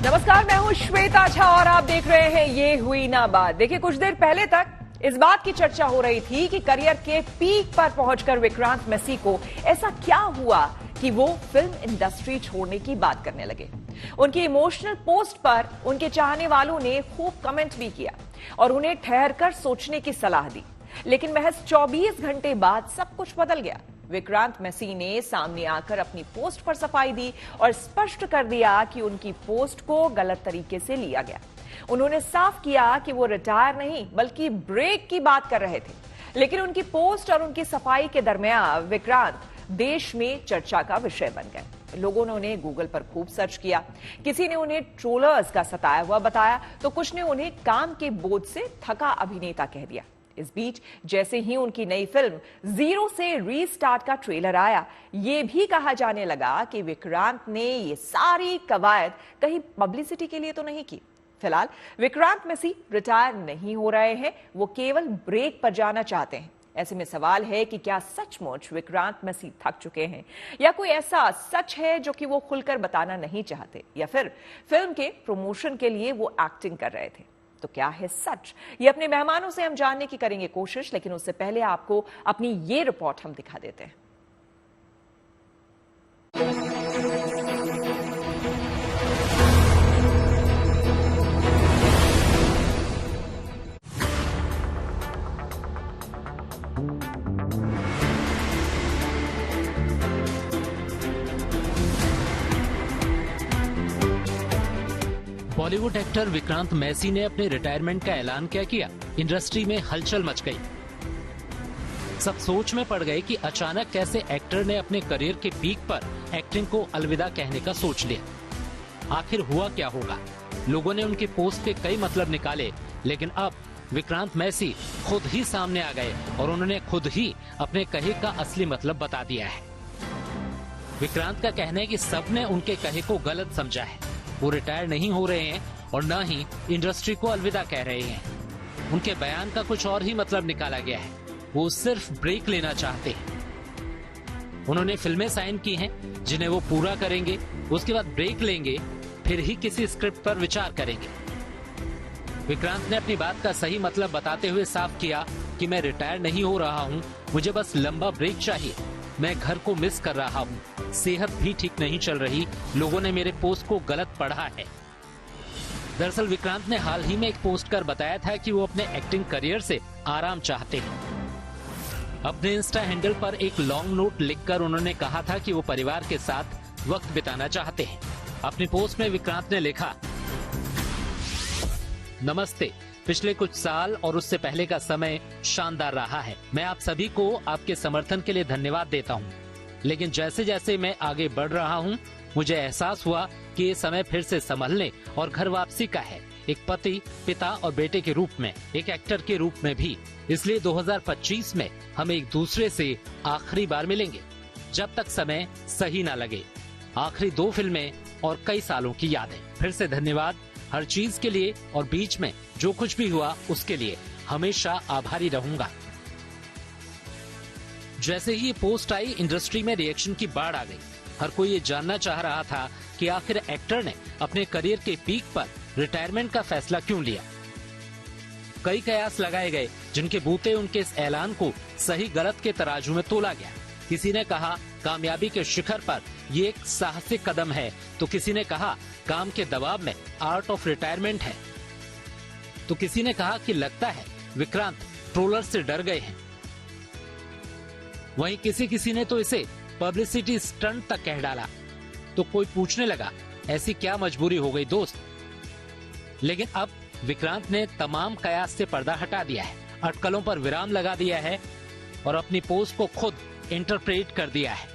नमस्कार, मैं हूं श्वेता झा और आप देख रहे हैं ये हुई ना बात। देखिए, कुछ देर पहले तक इस बात की चर्चा हो रही थी कि करियर के पीक पर पहुंचकर विक्रांत मैसी को ऐसा क्या हुआ कि वो फिल्म इंडस्ट्री छोड़ने की बात करने लगे। उनकी इमोशनल पोस्ट पर उनके चाहने वालों ने खूब कमेंट भी किया और उन्हें ठहरकर सोचने की सलाह दी। लेकिन महज 24 घंटे बाद सब कुछ बदल गया। विक्रांत मैसी ने सामने आकर अपनी पोस्ट पर सफाई दी और स्पष्ट कर दिया कि उनकी पोस्ट को गलत तरीके से लिया गया। उन्होंने साफ किया कि वो रिटायर नहीं बल्कि ब्रेक की बात कर रहे थे। लेकिन उनकी पोस्ट और उनकी सफाई के दरमियान विक्रांत देश में चर्चा का विषय बन गए। लोगों ने उन्हें गूगल पर खूब सर्च किया। किसी ने उन्हें ट्रोलर्स का सताया हुआ बताया तो कुछ ने उन्हें काम के बोझ से थका अभिनेता कह दिया। इस बीच जैसे ही उनकी नई फिल्म जीरो से रीस्टार्ट का ट्रेलर आया, यह भी कहा जाने लगा कि विक्रांत ने ये सारी कवायद कहीं पब्लिसिटी के लिए तो नहीं की। फिलहाल विक्रांत मैसी रिटायर नहीं हो रहे हैं, वो केवल ब्रेक पर जाना चाहते हैं। ऐसे में सवाल है कि क्या सचमुच विक्रांत मैसी थक चुके हैं या कोई ऐसा सच है जो कि वो खुलकर बताना नहीं चाहते, या फिर फिल्म के प्रमोशन के लिए वो एक्टिंग कर रहे थे। तो क्या है सच, ये अपने मेहमानों से हम जानने की करेंगे कोशिश, लेकिन उससे पहले आपको अपनी ये रिपोर्ट हम दिखा देते हैं। बॉलीवुड एक्टर विक्रांत मैसी ने अपने रिटायरमेंट का ऐलान क्या किया, इंडस्ट्री में हलचल मच गई। सब सोच में पड़ गए कि अचानक कैसे एक्टर ने अपने करियर के पीक पर एक्टिंग को अलविदा कहने का सोच लिया। आखिर हुआ क्या होगा? लोगों ने उनकी पोस्ट के कई मतलब निकाले, लेकिन अब विक्रांत मैसी खुद ही सामने आ गए और उन्होंने खुद ही अपने कहे का असली मतलब बता दिया है। विक्रांत का कहना है कि सबने उनके कहे को गलत समझा है। वो रिटायर नहीं हो रहे हैं और न ही इंडस्ट्री को अलविदा कह रहे हैं। उनके बयान का कुछ और ही मतलब निकाला गया है। वो सिर्फ ब्रेक लेना चाहते हैं। उन्होंने फिल्में साइन की हैं जिन्हें वो पूरा करेंगे, उसके बाद ब्रेक लेंगे, फिर ही किसी स्क्रिप्ट पर विचार करेंगे। विक्रांत ने अपनी बात का सही मतलब बताते हुए साफ किया कि मैं रिटायर नहीं हो रहा हूँ, मुझे बस लंबा ब्रेक चाहिए। मैं घर को मिस कर रहा हूँ, सेहत भी ठीक नहीं चल रही, लोगों ने मेरे पोस्ट को गलत पढ़ा है। दरअसल विक्रांत ने हाल ही में एक पोस्ट कर बताया था कि वो अपने एक्टिंग करियर से आराम चाहते हैं। अपने इंस्टा हैंडल पर एक लॉन्ग नोट लिखकर उन्होंने कहा था कि वो परिवार के साथ वक्त बिताना चाहते हैं। अपनी पोस्ट में विक्रांत ने लिखा, नमस्ते, पिछले कुछ साल और उससे पहले का समय शानदार रहा है। मैं आप सभी को आपके समर्थन के लिए धन्यवाद देता हूँ। लेकिन जैसे जैसे मैं आगे बढ़ रहा हूँ, मुझे एहसास हुआ कि ये समय फिर से संभलने और घर वापसी का है, एक पति, पिता और बेटे के रूप में, एक एक्टर के रूप में भी। इसलिए 2025 में हम एक दूसरे से आखिरी बार मिलेंगे, जब तक समय सही न लगे। आखिरी 2 फिल्में और कई सालों की यादें। फिर से धन्यवाद हर चीज के लिए, और बीच में जो कुछ भी हुआ उसके लिए हमेशा आभारी रहूंगा। जैसे ही ये पोस्ट आई, इंडस्ट्री में रिएक्शन की बाढ़ आ गई। हर कोई ये जानना चाह रहा था कि आखिर एक्टर ने अपने करियर के पीक पर रिटायरमेंट का फैसला क्यों लिया। कई कयास लगाए गए जिनके बूते उनके इस ऐलान को सही गलत के तराजू में तोला गया। किसी ने कहा कामयाबी के शिखर पर ये एक साहसिक कदम है, तो किसी ने कहा काम के दबाव में आर्ट ऑफ रिटायरमेंट है, तो किसी ने कहा कि लगता है विक्रांत ट्रोलर से डर गए हैं। वहीं किसी ने तो इसे पब्लिसिटी स्टंट तक कह डाला। तो कोई पूछने लगा, ऐसी क्या मजबूरी हो गई दोस्त? लेकिन अब विक्रांत ने तमाम कयास से पर्दा हटा दिया है, अटकलों पर विराम लगा दिया है और अपनी पोस्ट को खुद इंटरप्रेट कर दिया है।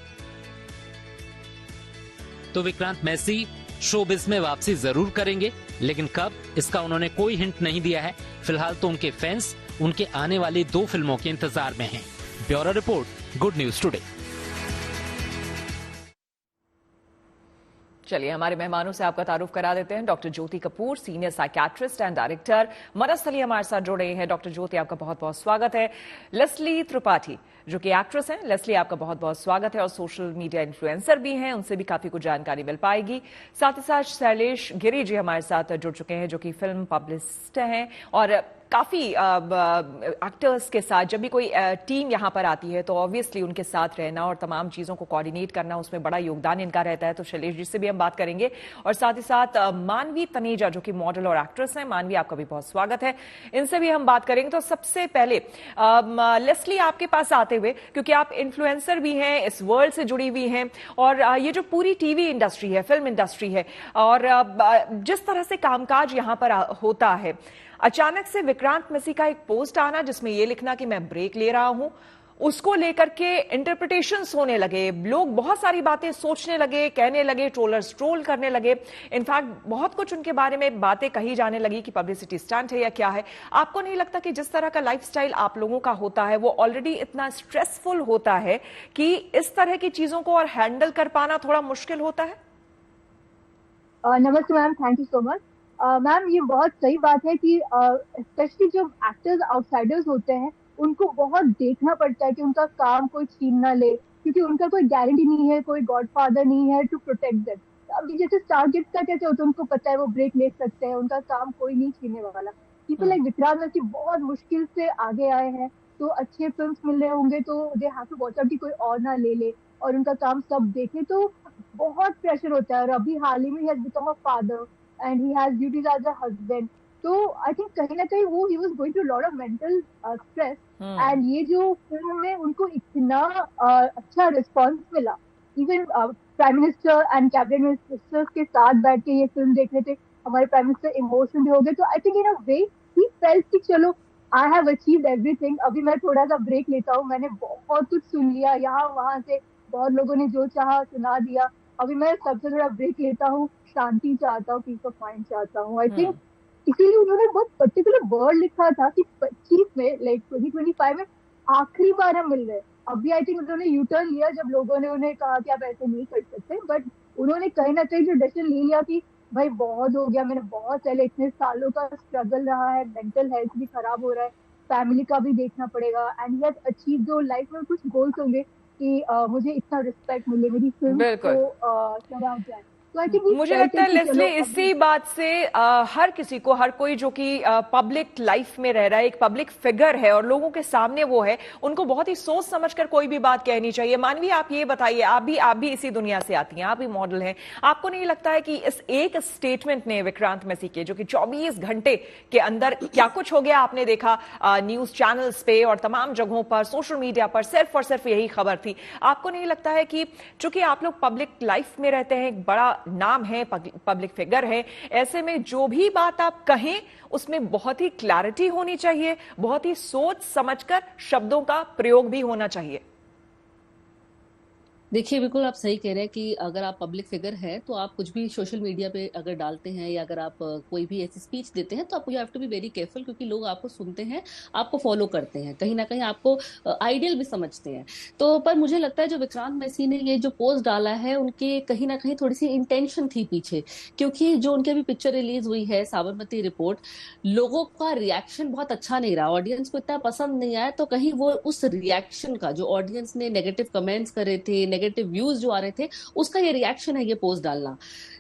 तो विक्रांत मैसी शोबिज में वापसी जरूर करेंगे, लेकिन कब, इसका उन्होंने कोई हिंट नहीं दिया है। फिलहाल तो उनके फैंस उनके आने वाली 2 फिल्मों के इंतजार में हैं। Bureau report, good news today. चलिए हमारे मेहमानों से आपका तारुफ करा देते हैं। Doctor Jyoti Kapoor, senior psychiatrist and director Manasthali हमारे साथ जुड़ रहे हैं। डॉक्टर ज्योति, आपका बहुत बहुत स्वागत है। लेस्ली त्रिपाठी जो कि एक्ट्रेस हैं, लेस्ली आपका बहुत बहुत स्वागत है और सोशल मीडिया इन्फ्लुएंसर भी हैं, उनसे भी काफी कुछ जानकारी मिल पाएगी। साथ ही साथ शैलेश गिरी जी हमारे साथ जुड़ चुके हैं जो कि फिल्म पब्लिसिस्ट हैं और काफी एक्टर्स के साथ जब भी कोई टीम यहां पर आती है तो ऑब्वियसली उनके साथ रहना और तमाम चीजों को कोऑर्डिनेट करना, उसमें बड़ा योगदान इनका रहता है। तो शैलेश जी से भी हम बात करेंगे और साथ ही साथ मानवी तनेजा जो कि मॉडल और एक्ट्रेस हैं। मानवी, आपका भी बहुत स्वागत है, इनसे भी हम बात करेंगे। तो सबसे पहले लेस्ली आपके पास आते हुए, क्योंकि आप इन्फ्लुएंसर भी हैं, इस वर्ल्ड से जुड़ी हुई हैं और ये जो पूरी टीवी इंडस्ट्री है, फिल्म इंडस्ट्री है और जिस तरह से कामकाज यहां पर होता है, अचानक से विक्रांत मैसी का एक पोस्ट आना जिसमें यह लिखना कि मैं ब्रेक ले रहा हूं, उसको लेकर के इंटरप्रिटेशंस होने लगे, लोग बहुत सारी बातें सोचने लगे, कहने लगे, ट्रोलर्स ट्रोल करने लगे। इनफैक्ट बहुत कुछ उनके बारे में बातें कही जाने लगी कि पब्लिसिटी स्टंट है या क्या है। आपको नहीं लगता कि जिस तरह का लाइफस्टाइल आप लोगों का होता है वो ऑलरेडी इतना स्ट्रेसफुल होता है कि इस तरह की चीजों को और हैंडल कर पाना थोड़ा मुश्किल होता है? नमस्ते ma'am, thank you so much. Ma'am, ये बहुत सही बात है कि स्पेशली जो एक्टर्स आउटसाइडर्स होते हैं उनको बहुत देखना पड़ता है कि उनका काम कोई छीन ना ले, क्योंकि उनका कोई गारंटी नहीं है, कोई गॉडफादर नहीं है टू प्रोटेक्ट देम। अभी जैसे स्टार किड्स का कैसे होता है, उनको पता है वो ब्रेक ले सकते हैं, उनका काम कोई नहीं छीनने वाला। पीपल लाइक विक्रांत मैसी बहुत मुश्किल से आगे आए हैं, तो अच्छे फिल्म मिल रहे होंगे तो they have to watch out कि कोई और ना ले ले और उनका काम सब देखे, तो बहुत प्रेशर होता है। और अभी हाल ही में he has become a father and he has duties as a husband. तो I think कहीं ना कहीं वो he was going through a lot of mental stress. And ये जो फिल्म में उनको इतना अच्छा रिस्पॉन्स मिला, even prime minister and cabinet ministers के साथ बैठ के ये फिल्म देख रहे थे, हमारे प्राइम मिनिस्टर इमोशनल हो गए। तो I think in a way he felt कि चलो आई हैव अचीव्ड एवरीथिंग, अभी मैं थोड़ा सा ब्रेक लेता हूँ, मैंने बहुत कुछ सुन लिया यहाँ वहां से, बहुत लोगों ने जो चाहा सुना दिया, अभी मैं सबसे थोड़ा ब्रेक लेता हूँ, शांति चाहता हूँ, पीस ऑफ माइंड चाहता हूँ। आई थिंक इसीलिए उन्होंने बहुत पर्टिकुलर वर्ड लिखा था कि 25 में लाइक 2025 में आखिरी बार हम मिल रहे हैं। अभी आई थिंक उन्होंने यू टर्न लिया जब लोगों ने उन्हें कहा कि आप ऐसे नहीं कर सकते, बट उन्होंने कहीं ना कहीं जो डिसीजन ले लिया कि भाई बहुत हो गया, मैंने बहुत पहले इतने सालों का स्ट्रगल रहा है, मेंटल हेल्थ भी खराब हो रहा है, फैमिली का भी देखना पड़ेगा, एंड ही हैज अचीव जो लाइफ में कुछ गोल्स होंगे कि मुझे इतना रिस्पेक्ट मिले, मेरी फिल्म को सराहा जाए। मुझे लगता है लेस्ली इसी बात से हर किसी को, हर कोई जो कि पब्लिक लाइफ में रह रहा है, एक पब्लिक फिगर है और लोगों के सामने वो है, उनको बहुत ही सोच समझकर कोई भी बात कहनी चाहिए। मानवी, आप ये बताइए, आप भी इसी दुनिया से आती हैं, आप भी मॉडल हैं, आपको नहीं लगता है कि इस एक स्टेटमेंट ने विक्रांत मैसी के, जो कि 24 घंटे के अंदर क्या कुछ हो गया, आपने देखा न्यूज चैनल्स पे और तमाम जगहों पर, सोशल मीडिया पर सिर्फ और सिर्फ यही खबर थी, आपको नहीं लगता है कि चूंकि आप लोग पब्लिक लाइफ में रहते हैं, एक बड़ा नाम है, पब्लिक फिगर है, ऐसे में जो भी बात आप कहें उसमें बहुत ही क्लैरिटी होनी चाहिए, बहुत ही सोच समझकर शब्दों का प्रयोग भी होना चाहिए? देखिए, बिल्कुल आप सही कह रहे हैं कि अगर आप पब्लिक फिगर हैं तो आप कुछ भी सोशल मीडिया पे अगर डालते हैं या अगर आप कोई भी ऐसी स्पीच देते हैं तो आपको you have to be very careful, क्योंकि लोग आपको सुनते हैं, आपको फॉलो करते हैं, कहीं ना कहीं आपको आइडियल भी समझते हैं। तो पर मुझे लगता है जो विक्रांत मैसी ने ये जो पोस्ट डाला है, उनके कहीं ना कहीं थोड़ी सी इंटेंशन थी पीछे, क्योंकि जो उनकी अभी पिक्चर रिलीज हुई है साबरमती रिपोर्ट, लोगों का रिएक्शन बहुत अच्छा नहीं रहा, ऑडियंस को इतना पसंद नहीं आया, तो कहीं वो उस रिएक्शन का, जो ऑडियंस ने नेगेटिव कमेंट्स करे थे, नेगेटिव व्यूज जो आ रहे थे, उसका ये रिएक्शन है ये पोस्ट डालना।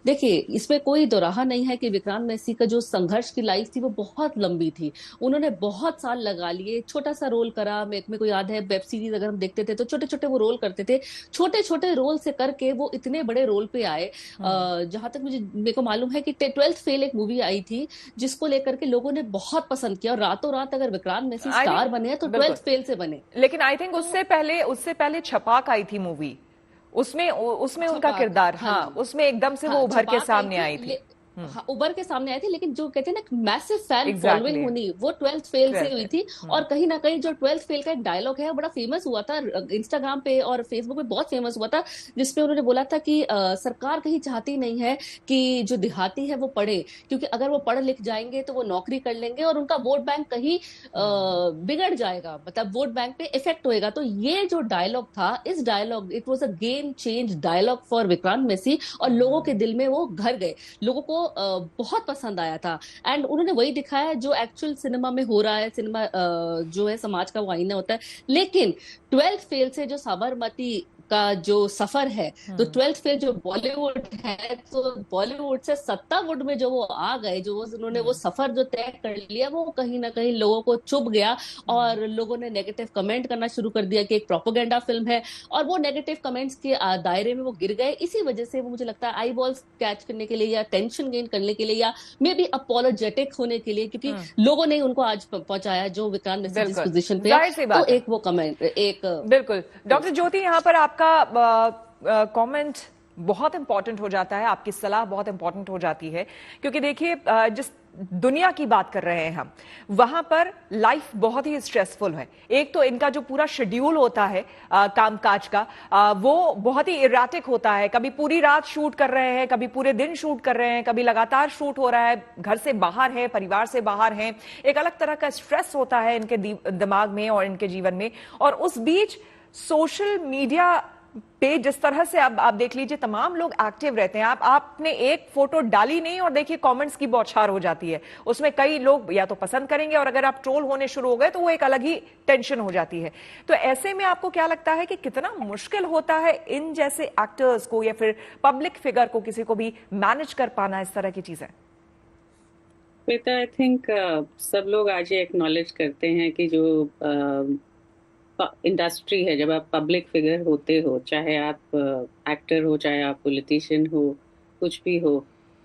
देखिए, इसमें कोई दोराहा नहीं है कि विक्रांत मैसी का जो संघर्ष की लाइफ थी वो बहुत लंबी थी, उन्होंने बहुत साल लगा लिए, छोटा सा रोल करा, मेरे को याद है वेब सीरीज अगर हम देखते थे तो छोटे छोटे वो रोल करते थे, छोटे छोटे रोल से करके वो इतने बड़े रोल पे आए। जहां तक मेरे को मालूम है कि 12th फेल एक मूवी आई थी जिसको लेकर के लोगों ने बहुत पसंद किया, और रातों रात अगर विक्रांत मैसी स्टार बने तो 12th फेल से बने। लेकिन आई थिंक उससे पहले छपाक आई थी मूवी, उसमें उनका किरदार, हाँ, उसमें एकदम से वो उभर के सामने आई थी। हाँ, उबर के सामने आए थे, लेकिन जो कहते हैं ना मैसिव फैन Exactly. फॉलोइंग होनी, वो 12th फेल से 12th हुई थी। और कहीं ना कहीं जो 12th फेल का एक डायलॉग है, वो बड़ा फेमस हुआ था इंस्टाग्राम पे और फेसबुक पे, बहुत फेमस हुआ था, जिसपे उन्होंने बोला था कि सरकार कहीं चाहती नहीं है कि जो देहाती है वो पढ़े, क्योंकि अगर वो पढ़ लिख जाएंगे तो वो नौकरी कर लेंगे और उनका वोट बैंक कहीं बिगड़ जाएगा, मतलब वोट बैंक पे इफेक्ट होएगा। तो ये जो डायलॉग था, इस dialogue, it was a game change dialogue for Vikrant Massey, और लोगों के दिल में वो घर गए, लोगों को बहुत पसंद आया था। एंड उन्होंने वही दिखाया जो एक्चुअल सिनेमा में हो रहा है। सिनेमा जो है समाज का वो आईना होता है। लेकिन 12th फेल से जो साबरमती का जो सफर है, तो 12th फेल जो बॉलीवुड है, तो बॉलीवुड से सत्तावुड में जो वो आ गए, जो उन्होंने वो सफर जो तय कर लिया, वो कहीं ना कहीं लोगों को चुभ गया और लोगों ने नेगेटिव कमेंट करना शुरू कर दिया कि एक प्रोपेगेंडा फिल्म है, और वो नेगेटिव कमेंट्स के दायरे में वो गिर गए। इसी वजह से वो, मुझे लगता है, आई बॉल्स कैच करने के लिए या टेंशन गेन करने के लिए या मे बी अपोलोजेटिक होने के लिए, क्योंकि लोगों ने उनको आज पहुंचाया जो विक्रांत मैसी जिस पोजीशन पे है, तो एक वो कमेंट, एक बिल्कुल। डॉक्टर ज्योति, यहाँ पर आपका कमेंट बहुत इंपॉर्टेंट हो जाता है, आपकी सलाह बहुत इंपॉर्टेंट हो जाती है, क्योंकि देखिए जिस दुनिया की बात कर रहे हैं हम, वहां पर लाइफ बहुत ही स्ट्रेसफुल है। एक तो इनका जो पूरा शेड्यूल होता है कामकाज का, वो बहुत ही इराटिक होता है। कभी पूरी रात शूट कर रहे हैं, कभी पूरे दिन शूट कर रहे हैं, कभी लगातार शूट हो रहा है, घर से बाहर है, परिवार से बाहर है। एक अलग तरह का स्ट्रेस होता है इनके दिमाग में और इनके जीवन में। और उस बीच सोशल मीडिया पे जिस तरह से अब आप देख लीजिए, तमाम लोग एक्टिव रहते हैं। आपने एक फोटो डाली नहीं और देखिए कमेंट्स की बौछार हो जाती है, उसमें कई लोग या तो पसंद करेंगे, और अगर आप ट्रोल होने शुरू हो गए तो वो एक अलग ही टेंशन हो जाती है। तो ऐसे में आपको क्या लगता है कि कितना मुश्किल होता है इन जैसे एक्टर्स को या फिर पब्लिक फिगर को, किसी को भी मैनेज कर पाना इस तरह की चीजें? श्वेता, आई थिंक सब लोग आज ये एक्नॉलेज करते हैं कि जो इंडस्ट्री है, जब आप पब्लिक फिगर होते हो, चाहे आप एक्टर हो, चाहे आप पॉलिटिशियन हो, कुछ भी हो,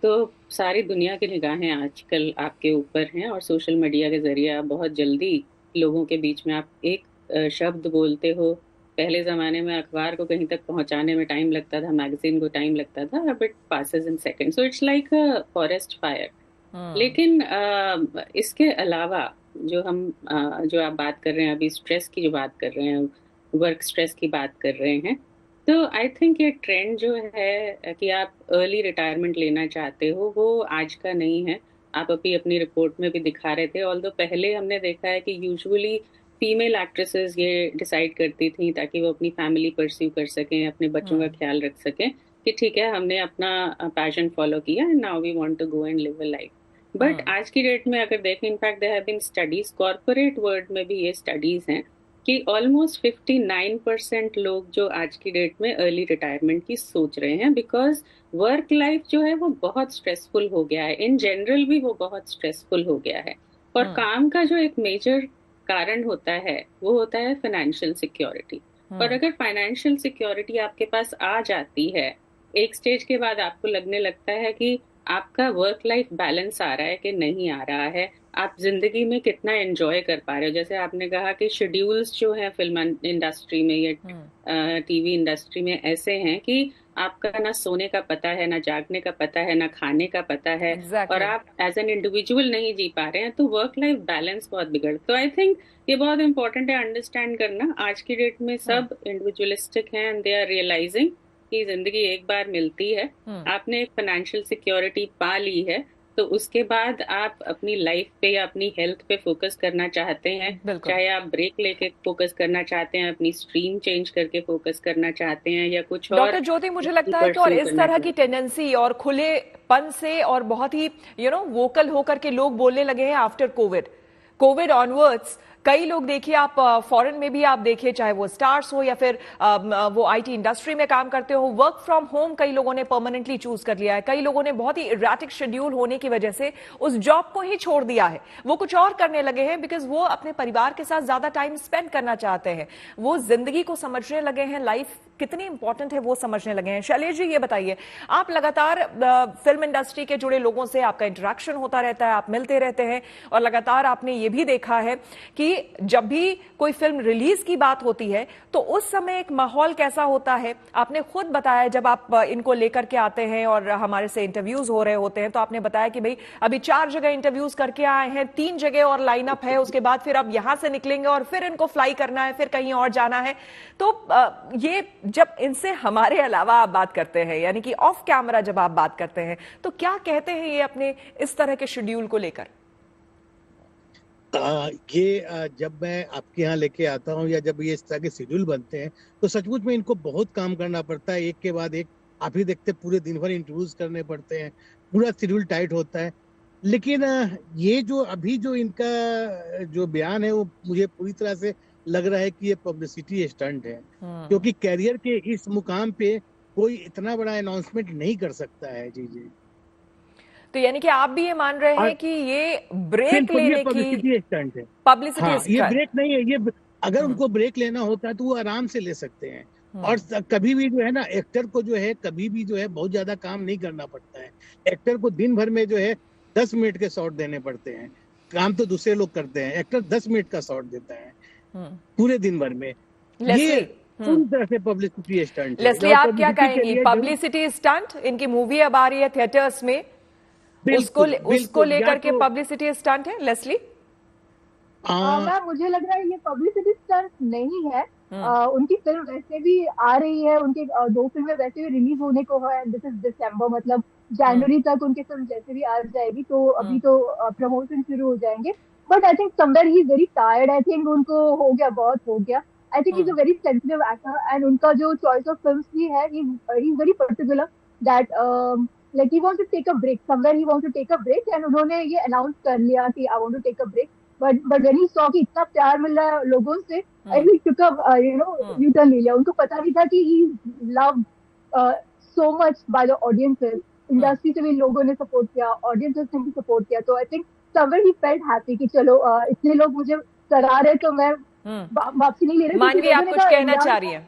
तो सारी दुनिया की निगाहें आजकल आपके ऊपर हैं। और सोशल मीडिया के जरिए आप बहुत जल्दी लोगों के बीच में आप एक शब्द बोलते हो। पहले ज़माने में अखबार को कहीं तक पहुंचाने में टाइम लगता था, मैगजीन को टाइम लगता था, अब it passes in second, so it's like a forest fire. लेकिन इसके अलावा जो आप बात कर रहे हैं अभी, स्ट्रेस की जो बात कर रहे हैं, वर्क स्ट्रेस की बात कर रहे हैं, तो आई थिंक ये ट्रेंड जो है कि आप अर्ली रिटायरमेंट लेना चाहते हो, वो आज का नहीं है। आप अभी अपनी रिपोर्ट में भी दिखा रहे थे। ऑल्दो पहले हमने देखा है कि यूजुअली फीमेल एक्ट्रेसेस ये डिसाइड करती थी ताकि वो अपनी फैमिली परस्यू कर सकें, अपने बच्चों का ख्याल रख सकें, कि ठीक है, हमने अपना पैशन फॉलो किया and now we want to go and live a life. But आज की डेट में अगर देखें, in fact there have been studies, corporate world में भी ये स्टडीज हैं कि ऑलमोस्ट 59% लोग जो आज की डेट में अर्ली रिटायरमेंट की सोच रहे हैं, बिकॉज वर्क लाइफ जो है वो बहुत स्ट्रेसफुल हो गया है। इन जनरल भी वो बहुत स्ट्रेसफुल हो गया है। और काम का जो एक मेजर कारण होता है वो होता है फाइनेंशियल सिक्योरिटी। और अगर फाइनेंशियल सिक्योरिटी आपके पास आ जाती है, एक स्टेज के बाद आपको लगने लगता है कि आपका वर्क लाइफ बैलेंस आ रहा है कि नहीं आ रहा है, आप जिंदगी में कितना एंजॉय कर पा रहे हो। जैसे आपने कहा कि शेड्यूल्स जो है फिल्म इंडस्ट्री में या टीवी इंडस्ट्री में ऐसे हैं कि आपका ना सोने का पता है, ना जागने का पता है, ना खाने का पता है, और आप एज एन इंडिविजुअल नहीं जी पा रहे हैं, तो वर्क लाइफ बैलेंस बहुत बिगड़। तो आई थिंक ये बहुत इंपॉर्टेंट है अंडरस्टैंड करना। आज की डेट में सब इंडिविजुअलिस्टिक हैं एंड दे आर रियलाइजिंग कि जिंदगी एक बार मिलती है। आपने एक फाइनेंशियल सिक्योरिटी पा ली है, तो उसके बाद आप अपनी लाइफ पे या अपनी हेल्थ पे फोकस करना चाहते हैं, चाहे आप ब्रेक लेके फोकस करना चाहते हैं, अपनी स्ट्रीम चेंज करके फोकस करना चाहते हैं, या कुछ और। डॉक्टर ज्योति, मुझे लगता है कि और इस तरह की टेंडेंसी और खुलेपन से और बहुत ही वोकल होकर के लोग बोलने लगे हैं आफ्टर कोविड ऑनवर्ड्स। कई लोग देखिए, आप फॉरेन में भी आप देखिए, चाहे वो स्टार्स हो या फिर वो आईटी इंडस्ट्री में काम करते हो, वर्क फ्रॉम होम कई लोगों ने परमानेंटली चूज कर लिया है। कई लोगों ने बहुत ही इराटिक शेड्यूल होने की वजह से उस जॉब को ही छोड़ दिया है, वो कुछ और करने लगे हैं, बिकॉज वो अपने परिवार के साथ ज्यादा टाइम स्पेंड करना चाहते हैं, वो जिंदगी को समझने लगे हैं, लाइफ कितनी इंपॉर्टेंट है वो समझने लगे हैं। शैलेश जी, ये बताइए, आप लगातार फिल्म इंडस्ट्री के जुड़े लोगों से आपका इंटरेक्शन होता रहता है, आप मिलते रहते हैं, और लगातार आपने ये भी देखा है कि जब भी कोई फिल्म रिलीज की बात होती है तो उस समय एक माहौल कैसा होता है? आपने खुद बताया जब आप इनको लेकर के आते हैं और हमारे से इंटरव्यूज हो रहे होते हैं, तो आपने बताया कि भाई अभी 4 जगह इंटरव्यूज करके आए हैं, 3 जगह और लाइनअप है, उसके बाद फिर अब यहां से निकलेंगे और फिर इनको फ्लाई करना है, फिर कहीं और जाना है। तो ये जब इनसे हमारे अलावा आप बात करते हैं, यानी कि ऑफ कैमरा जब आप बात करते हैं, तो क्या कहते हैं ये अपने इस तरह के शेड्यूल को लेकर? जब मैं आपके यहाँ लेके आता हूँ या जब ये इस तरह के शेड्यूल बनते हैं तो सचमुच में इनको बहुत काम करना पड़ता है, एक के बाद एक। आप ही देखते पूरे दिन भर इंटरव्यूज करने पड़ते हैं, पूरा शेड्यूल टाइट होता है। लेकिन ये जो अभी जो इनका जो बयान है वो मुझे पूरी तरह से लग रहा है कि ये पब्लिसिटी स्टंट है, क्योंकि कैरियर के इस मुकाम पे कोई इतना बड़ा अनाउंसमेंट नहीं कर सकता है। जी जी। तो यानी कि आप भी ये मान रहे हैं कि ये ब्रेक लेने की पब्लिसिटी स्टंट है। पब्लिसिटी हाँ, ये ब्रेक नहीं है। ये अगर उनको ब्रेक लेना होता है तो वो आराम से ले सकते हैं। और कभी भी जो है ना, एक्टर को जो है कभी भी जो है बहुत ज्यादा काम नहीं करना पड़ता है। एक्टर को दिन भर में जो है 10 मिनट के शॉट देने पड़ते हैं। काम तो दूसरे लोग करते हैं, एक्टर 10 मिनट का शॉट देता है पूरे दिन भर में। ये पूरी तरह से पब्लिसिटी स्टंट है। लेस्ली, आप क्या कहेंगी? पब्लिसिटी स्टंट, इनकी मूवी अब आ रही है थिएटर्स में, उसको लेकर के पब्लिसिटी स्टंट है लेस्ली? मैम, मुझे लग रहा है ये पब्लिसिटी स्टंट नहीं है। उनकी फिल्म वैसे भी आ रही है, उनकी 2 फिल्में वैसे भी रिलीज होने को है। दिस इज दिसंबर, मतलब जनवरी तक उनकी फिल्म जैसे भी आ जाएगी, तो अभी तो प्रमोशन शुरू हो जाएंगे। But I think somewhere he is very tired. I think उनको हो गया, बहुत हो गया। I think is a very sensitive actor, and उनका जो चॉइस ऑफ फिल्म्स भी है, he is very particular that like he wants to take a break somewhere, he wants to take a break, and उन्होंने ये announce कर लिया कि I want to take a break, but when he saw कि इतना प्यार मिल रहा है लोगों से, he took a U-turn ले लिया। उनको पता नहीं था कि he loved so much by the audiences, industry से भी लोगों ने सपोर्ट किया, ऑडियंसेस ने भी सपोर्ट किया। तो I think somewhere he felt happy कि चलो इतने लोग मुझे सराह रहे तो मैं वापसी नहीं ले रही। मानवी, आप कुछ कहना चाह रही है?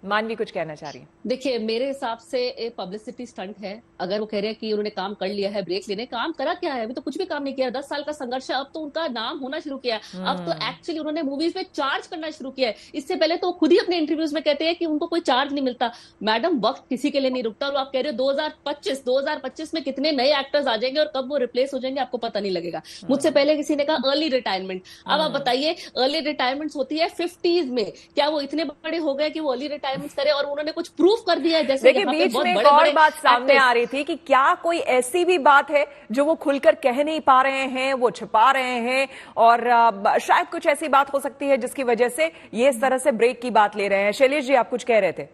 मानवी कुछ कहना चाह रही है? देखिए, मेरे हिसाब से एक पब्लिसिटी स्टंट है। अगर वो कह रहे हैं कि उन्होंने काम कर लिया है, ब्रेक लेने, काम करा क्या है? अभी तो कुछ भी काम नहीं किया। 10 साल का संघर्ष है, अब तो उनका नाम होना शुरू किया है। अब तो एक्चुअली उन्होंने मूवीज में चार्ज करना शुरू किया है। इससे पहले तो खुद ही अपने इंटरव्यूज में कहते हैं कि उनको कोई चार्ज नहीं मिलता। मैडम, वक्त किसी के लिए नहीं रुकता। और आप कह रहे हो 2025 में कितने नए एक्टर्स आ जाएंगे और कब वो रिप्लेस हो जाएंगे आपको पता नहीं लगेगा। मुझसे पहले किसी ने कहा अर्ली रिटायरमेंट। अब आप बताइए, अर्ली रिटायरमेंट होती है 50s में, क्या वो इतने बड़े हो गए कि वो अर्ली रिटायरमेंट करे? और उन्होंने कुछ प्रूफ कर दिया है। जैसे बीच में एक और बात सामने आ रही थी कि क्या कोई ऐसी भी बात है जो वो खुलकर कह नहीं पा रहे हैं, वो छिपा रहे हैं, और शायद कुछ ऐसी बात हो सकती है जिसकी वजह से ये इस तरह से ब्रेक की बात ले रहे हैं। शैलेश जी, आप कुछ कह रहे थे?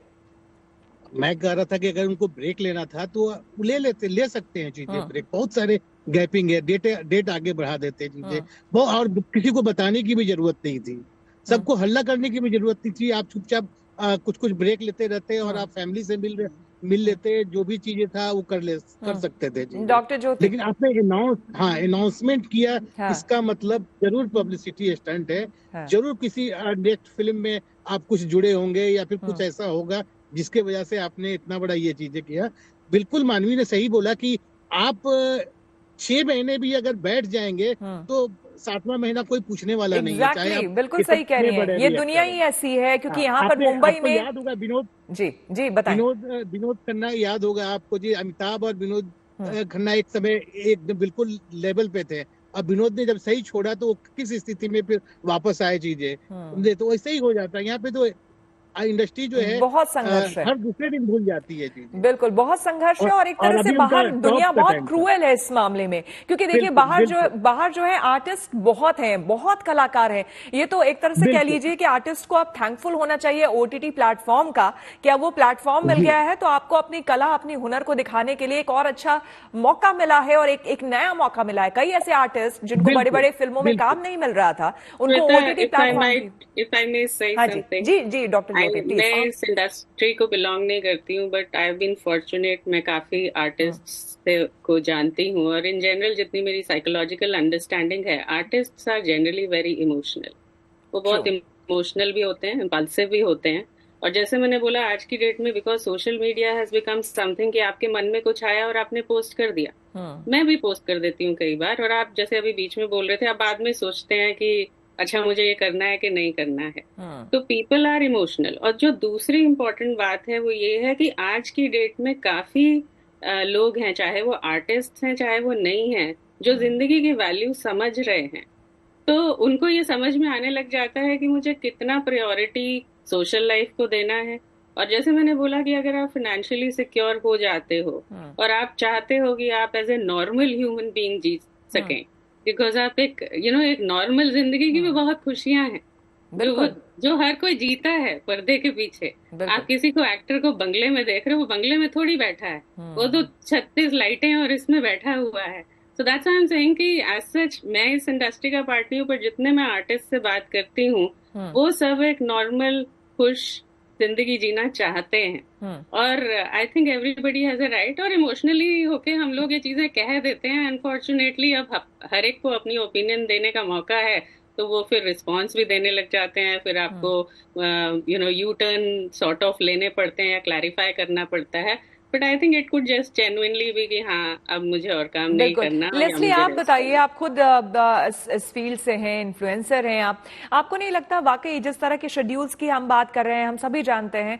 मैं कह रहा था कि अगर उनको ब्रेक लेना था तो ले सकते हैं चीजें ब्रेक। बहुत सारे गैपिंग है, डेट आगे बढ़ा देते चीजें, और किसी को बताने की भी जरूरत नहीं थी, सबको हल्ला करने की भी जरूरत नहीं थी। आप चुपचाप कुछ ब्रेक लेते रहते और आप फैमिली से मिल लेते, जो भी चीजें था वो कर सकते थे। डॉक्टर ज्योति, लेकिन आपने अनाउंसमेंट किया, इसका मतलब जरूर पब्लिसिटी स्टंट है। जरूर किसी नेक्स्ट फिल्म में आप कुछ जुड़े होंगे या फिर कुछ ऐसा होगा जिसके वजह से आपने इतना बड़ा ये चीजें किया। बिल्कुल मानवी ने सही बोला कि आप 6 महीने भी अगर बैठ जाएंगे तो 7वां महीना कोई पूछने वाला नहीं है। चाहे आप बिल्कुल सही कह रही हैं। ये दुनिया ही ऐसी है, क्योंकि यहाँ पर मुंबई में याद होगा विनोद जी बताएं। विनोद खन्ना याद होगा आपको जी। अमिताभ और विनोद खन्ना एक समय एक बिल्कुल लेवल पे थे। अब विनोद ने जब सही छोड़ा तो किस स्थिति में फिर वापस आए चीजें, तो वैसे ही हो जाता है। यहाँ पे तो इंडस्ट्री जो है बहुत संघर्ष है, हर दूसरे दिन भूल जाती है चीजें। बिल्कुल बहुत संघर्ष है, और एक तरह से बाहर दुनिया बहुत क्रूएल है इस मामले में, क्योंकि देखिए बाहर जो है आर्टिस्ट बहुत हैं, बहुत कलाकार हैं। ये तो एक तरह से कह लीजिए कि आर्टिस्ट को आप थैंकफुल होना चाहिए ओटीटी प्लेटफॉर्म का, क्या वो प्लेटफॉर्म मिल गया है तो आपको अपनी कला, अपनी हुनर को दिखाने के लिए एक और अच्छा मौका मिला है, और एक नया मौका मिला है। कई ऐसे आर्टिस्ट जिनको बड़े बड़े फिल्मों में काम नहीं मिल रहा था, उनको ओटीटी प्लेटफॉर्म। जी डॉक्टर, मैं इस इंडस्ट्री को बिलोंग नहीं करती हूँ, but I have been fortunate. मैं काफी आर्टिस्ट को जानती हूँ, और इन जनरल जितनी मेरी साइकोलॉजिकल अंडरस्टैंडिंग है, artists are generally very emotional. वो बहुत इमोशनल भी होते हैं, इम्पल्सिव भी होते हैं। और जैसे मैंने बोला, आज की डेट में because social media has become something कि आपके मन में कुछ आया और आपने पोस्ट कर दिया। मैं भी पोस्ट कर देती हूँ कई बार, और आप जैसे अभी बीच में बोल रहे थे, आप बाद में सोचते हैं कि अच्छा मुझे ये करना है कि नहीं करना है। तो पीपल आर इमोशनल। और जो दूसरी इम्पोर्टेंट बात है वो ये है कि आज की डेट में काफी लोग हैं, चाहे वो आर्टिस्ट हैं चाहे वो नहीं हैं, जो जिंदगी की वैल्यू समझ रहे हैं। तो उनको ये समझ में आने लग जाता है कि मुझे कितना प्रायोरिटी सोशल लाइफ को देना है। और जैसे मैंने बोला कि अगर आप फाइनेंशियली सिक्योर हो जाते हो और आप चाहते हो कि आप as a normal human being जी सकें, बिकॉज आप एक एक नॉर्मल जिंदगी की भी बहुत खुशियां हैं जो हर कोई जीता है पर्दे के पीछे। आप किसी को एक्टर को बंगले में देख रहे हो, वो बंगले में थोड़ी बैठा है, वो तो 36 लाइटें और इसमें बैठा हुआ है। So that's I am saying कि एज सच मैं इस इंडस्ट्री का पार्ट नहीं हूँ, पर जितने मैं आर्टिस्ट से बात करती हूँ वो सब एक नॉर्मल खुश जिंदगी जीना चाहते हैं। और I think everybody has a right. और इमोशनली होके हम लोग ये चीजें कह देते हैं। अनफॉर्चुनेटली अब हर एक को अपनी ओपिनियन देने का मौका है, तो वो फिर रिस्पॉन्स भी देने लग जाते हैं। फिर आपको यू टर्न सॉर्ट ऑफ लेने पड़ते हैं या क्लैरिफाई करना पड़ता है। But I think it could just genuinely भी कि हाँ अब मुझे और काम नहीं करना। लेस्ली, आप बताइए, आप खुद इस फील्ड से हैं, इन्फ्लुएंसर हैं आपको नहीं लगता वाकई जिस तरह के शेड्यूल्स की हम बात कर रहे हैं, हम सभी जानते हैं,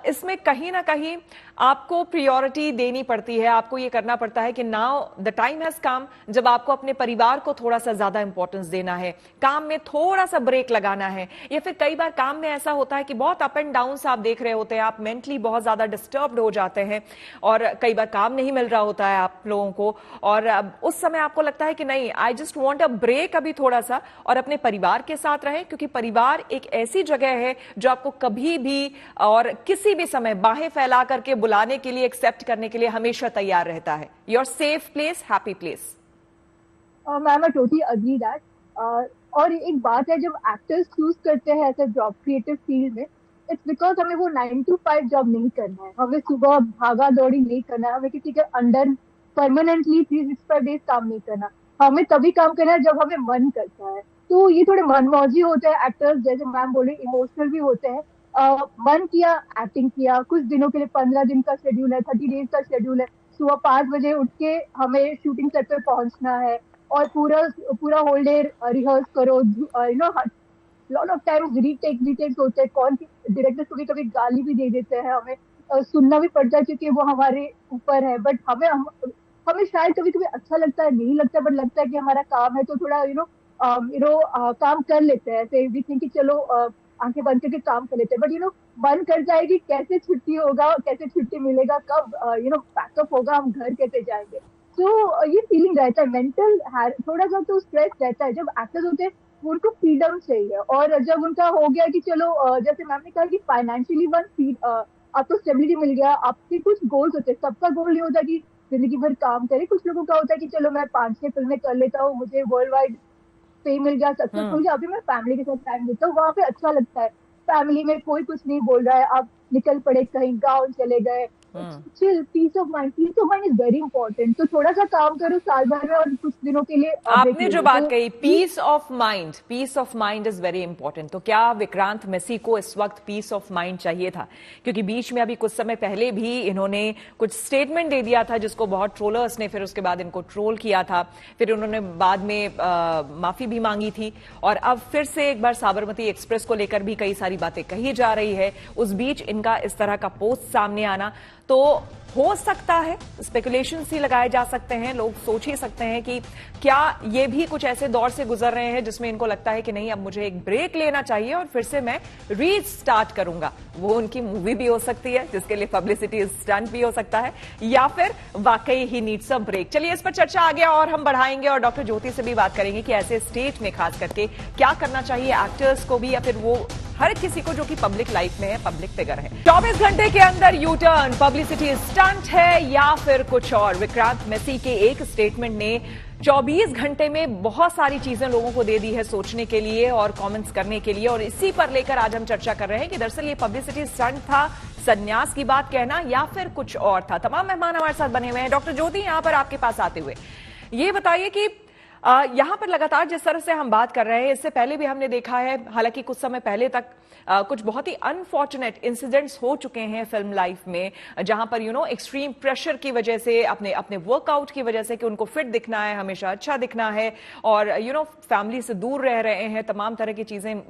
इसमें कहीं ना कहीं आपको प्रायोरिटी देनी पड़ती है, आपको ये करना पड़ता है कि now the time has come जब आपको अपने परिवार को थोड़ा सा ज्यादा इंपॉर्टेंस देना है, काम में थोड़ा सा ब्रेक लगाना है, या फिर कई बार काम में ऐसा होता है कि बहुत अप एंड डाउन आप देख रहे होते हैं, आप मेंटली बहुत ज्यादा डिस्टर्ब्ड हो जाते हैं और कई बार काम नहीं मिल रहा होता है आप लोगों को, और उस समय आपको लगता है कि नहीं, I just want a break अभी थोड़ा सा, और अपने परिवार के साथ रहें, क्योंकि परिवार एक ऐसी जगह है जो आपको कभी भी और किसी भी समय बाहें फैला करके बुलाने के लिए, एक्सेप्ट करने के लिए हमेशा तैयार रहता है। Your safe place, happy place. Ma'am I totally agree that. और एक बात है, जब एक्टर्स चूज करते हैं ऐसे जॉब क्रिएटिव फील्ड में, इट्स बिकॉज हमें वो 9 to 5 जॉब नहीं करना है, हमें सुबह भागा दौड़ी नहीं करना है, हमें किसी के अंडर परमानेंटली 365 डेज काम नहीं करना, हमें तभी काम करना है जब हमें मन करता है। तो ये थोड़े मनमौजी होते हैं एक्टर्स, जैसे मैम बोले, इमोशनल भी होते हैं। मन किया, एक्टिंग किया, कुछ दिनों के लिए 15 दिन का शेड्यूल है, 30 डेज का शेड्यूल है, सुबह 5 बजे उठ के हमें शूटिंग सेट पे पहुंचना है और पूरा होल डे रिहर्स करो, लॉट ऑफ टाइम्स रीटेक्स होते हैं, कौन डायरेक्टर कभी कभी गाली भी दे देते हैं, हमें सुनना भी पड़ता है क्योंकि वो हमारे ऊपर है। बट हमें शायद कभी कभी अच्छा लगता है, नहीं लगता, बट लगता है कि हमारा काम है तो थोड़ा काम कर लेते हैं, ऐसे वी थिंक कि चलो आंखें बंद करके काम कर लेते हैं। बट मन कर जाएगी, कैसे छुट्टी होगा, कैसे छुट्टी मिलेगा, कब पैकअप होगा, हम घर कैसे जाएंगे। तो ये फीलिंग रहता है, मेंटल थोड़ा सा तो स्ट्रेस रहता है। जब एक्टर्स होते हैं उनको फ्रीडम चाहिए, और जब उनका हो गया कि चलो, जैसे मैम ने कहा कि फाइनेंशियली आपको स्टेबिलिटी मिल गया, आपके कुछ गोल्स होते हैं, सबका गोल नहीं होता कि जिंदगी भर काम करे, कुछ लोगों का होता है कि चलो मैं 5-6 फिल्में कर लेता हूँ, मुझे वर्ल्ड वाइड फेम मिल गया, सक्सेस मिल गया, अभी मैं फैमिली के साथ टाइम देता हूँ, वहां पे अच्छा लगता है, फैमिली में कोई कुछ नहीं बोल रहा है, आप निकल पड़े कहीं, गाँव चले गए, chill, peace of mind is very important. तो थोड़ा सा काम करो साल भर में और कुछ दिनों के लिए आपने जो बात कही, peace of mind is very important. तो क्या विक्रांत मैसी को इस वक्त पीस ऑफ माइंड चाहिए था? क्योंकि बीच में अभी कुछ समय पहले भी इन्होंने कुछ स्टेटमेंट दे दिया था जिसको बहुत ट्रोलर्स ने फिर उसके बाद इनको ट्रोल किया था, फिर उन्होंने बाद में माफी भी मांगी थी, और अब फिर से एक बार साबरमती एक्सप्रेस को लेकर भी कई सारी बातें कही जा रही है। उस बीच इनका इस तरह का पोस्ट सामने आना, तो हो सकता है स्पेकुलेशन ही लगाए जा सकते हैं, लोग सोच ही सकते हैं कि क्या ये भी कुछ ऐसे दौर से गुजर रहे हैं जिसमें इनको लगता है कि नहीं, अब मुझे एक ब्रेक लेना चाहिए और फिर से मैं रीस्टार्ट करूंगा। वो उनकी मूवी भी हो सकती है जिसके लिए पब्लिसिटी स्टंट भी हो सकता है, या फिर वाकई ही नीड्स अ ब्रेक। चलिए, इस पर चर्चा आगे और हम बढ़ाएंगे और डॉक्टर ज्योति से भी बात करेंगे कि ऐसे स्टेट में खास करके क्या करना चाहिए एक्टर्स को भी, या फिर वो हर किसी को जो कि पब्लिक लाइफ में है, पब्लिक फिगर है। 24 घंटे के अंदर यू टर्न, पब्लिसिटी स्टंट है या फिर कुछ और? विक्रांत मैसी के एक स्टेटमेंट ने 24 घंटे में बहुत सारी चीजें लोगों को दे दी है सोचने के लिए और कमेंट्स करने के लिए, और इसी पर लेकर आज हम चर्चा कर रहे हैं कि दरअसल ये पब्लिसिटी स्टंट था, संन्यास की बात कहना, या फिर कुछ और था। तमाम मेहमान हमारे साथ बने हुए हैं। डॉक्टर ज्योति, यहां पर आपके पास आते हुए ये बताइए कि यहाँ पर लगातार जिस तरह से हम बात कर रहे हैं, इससे पहले भी हमने देखा है, हालांकि कुछ समय पहले तक कुछ बहुत ही अनफॉर्चुनेट इंसिडेंट्स हो चुके हैं फिल्म लाइफ में, जहां पर एक्सट्रीम प्रेशर की वजह से, अपने अपने वर्कआउट की वजह से कि उनको फिट दिखना है, हमेशा अच्छा दिखना है, और फैमिली से दूर रह रहे हैं, तमाम तरह की चीजें,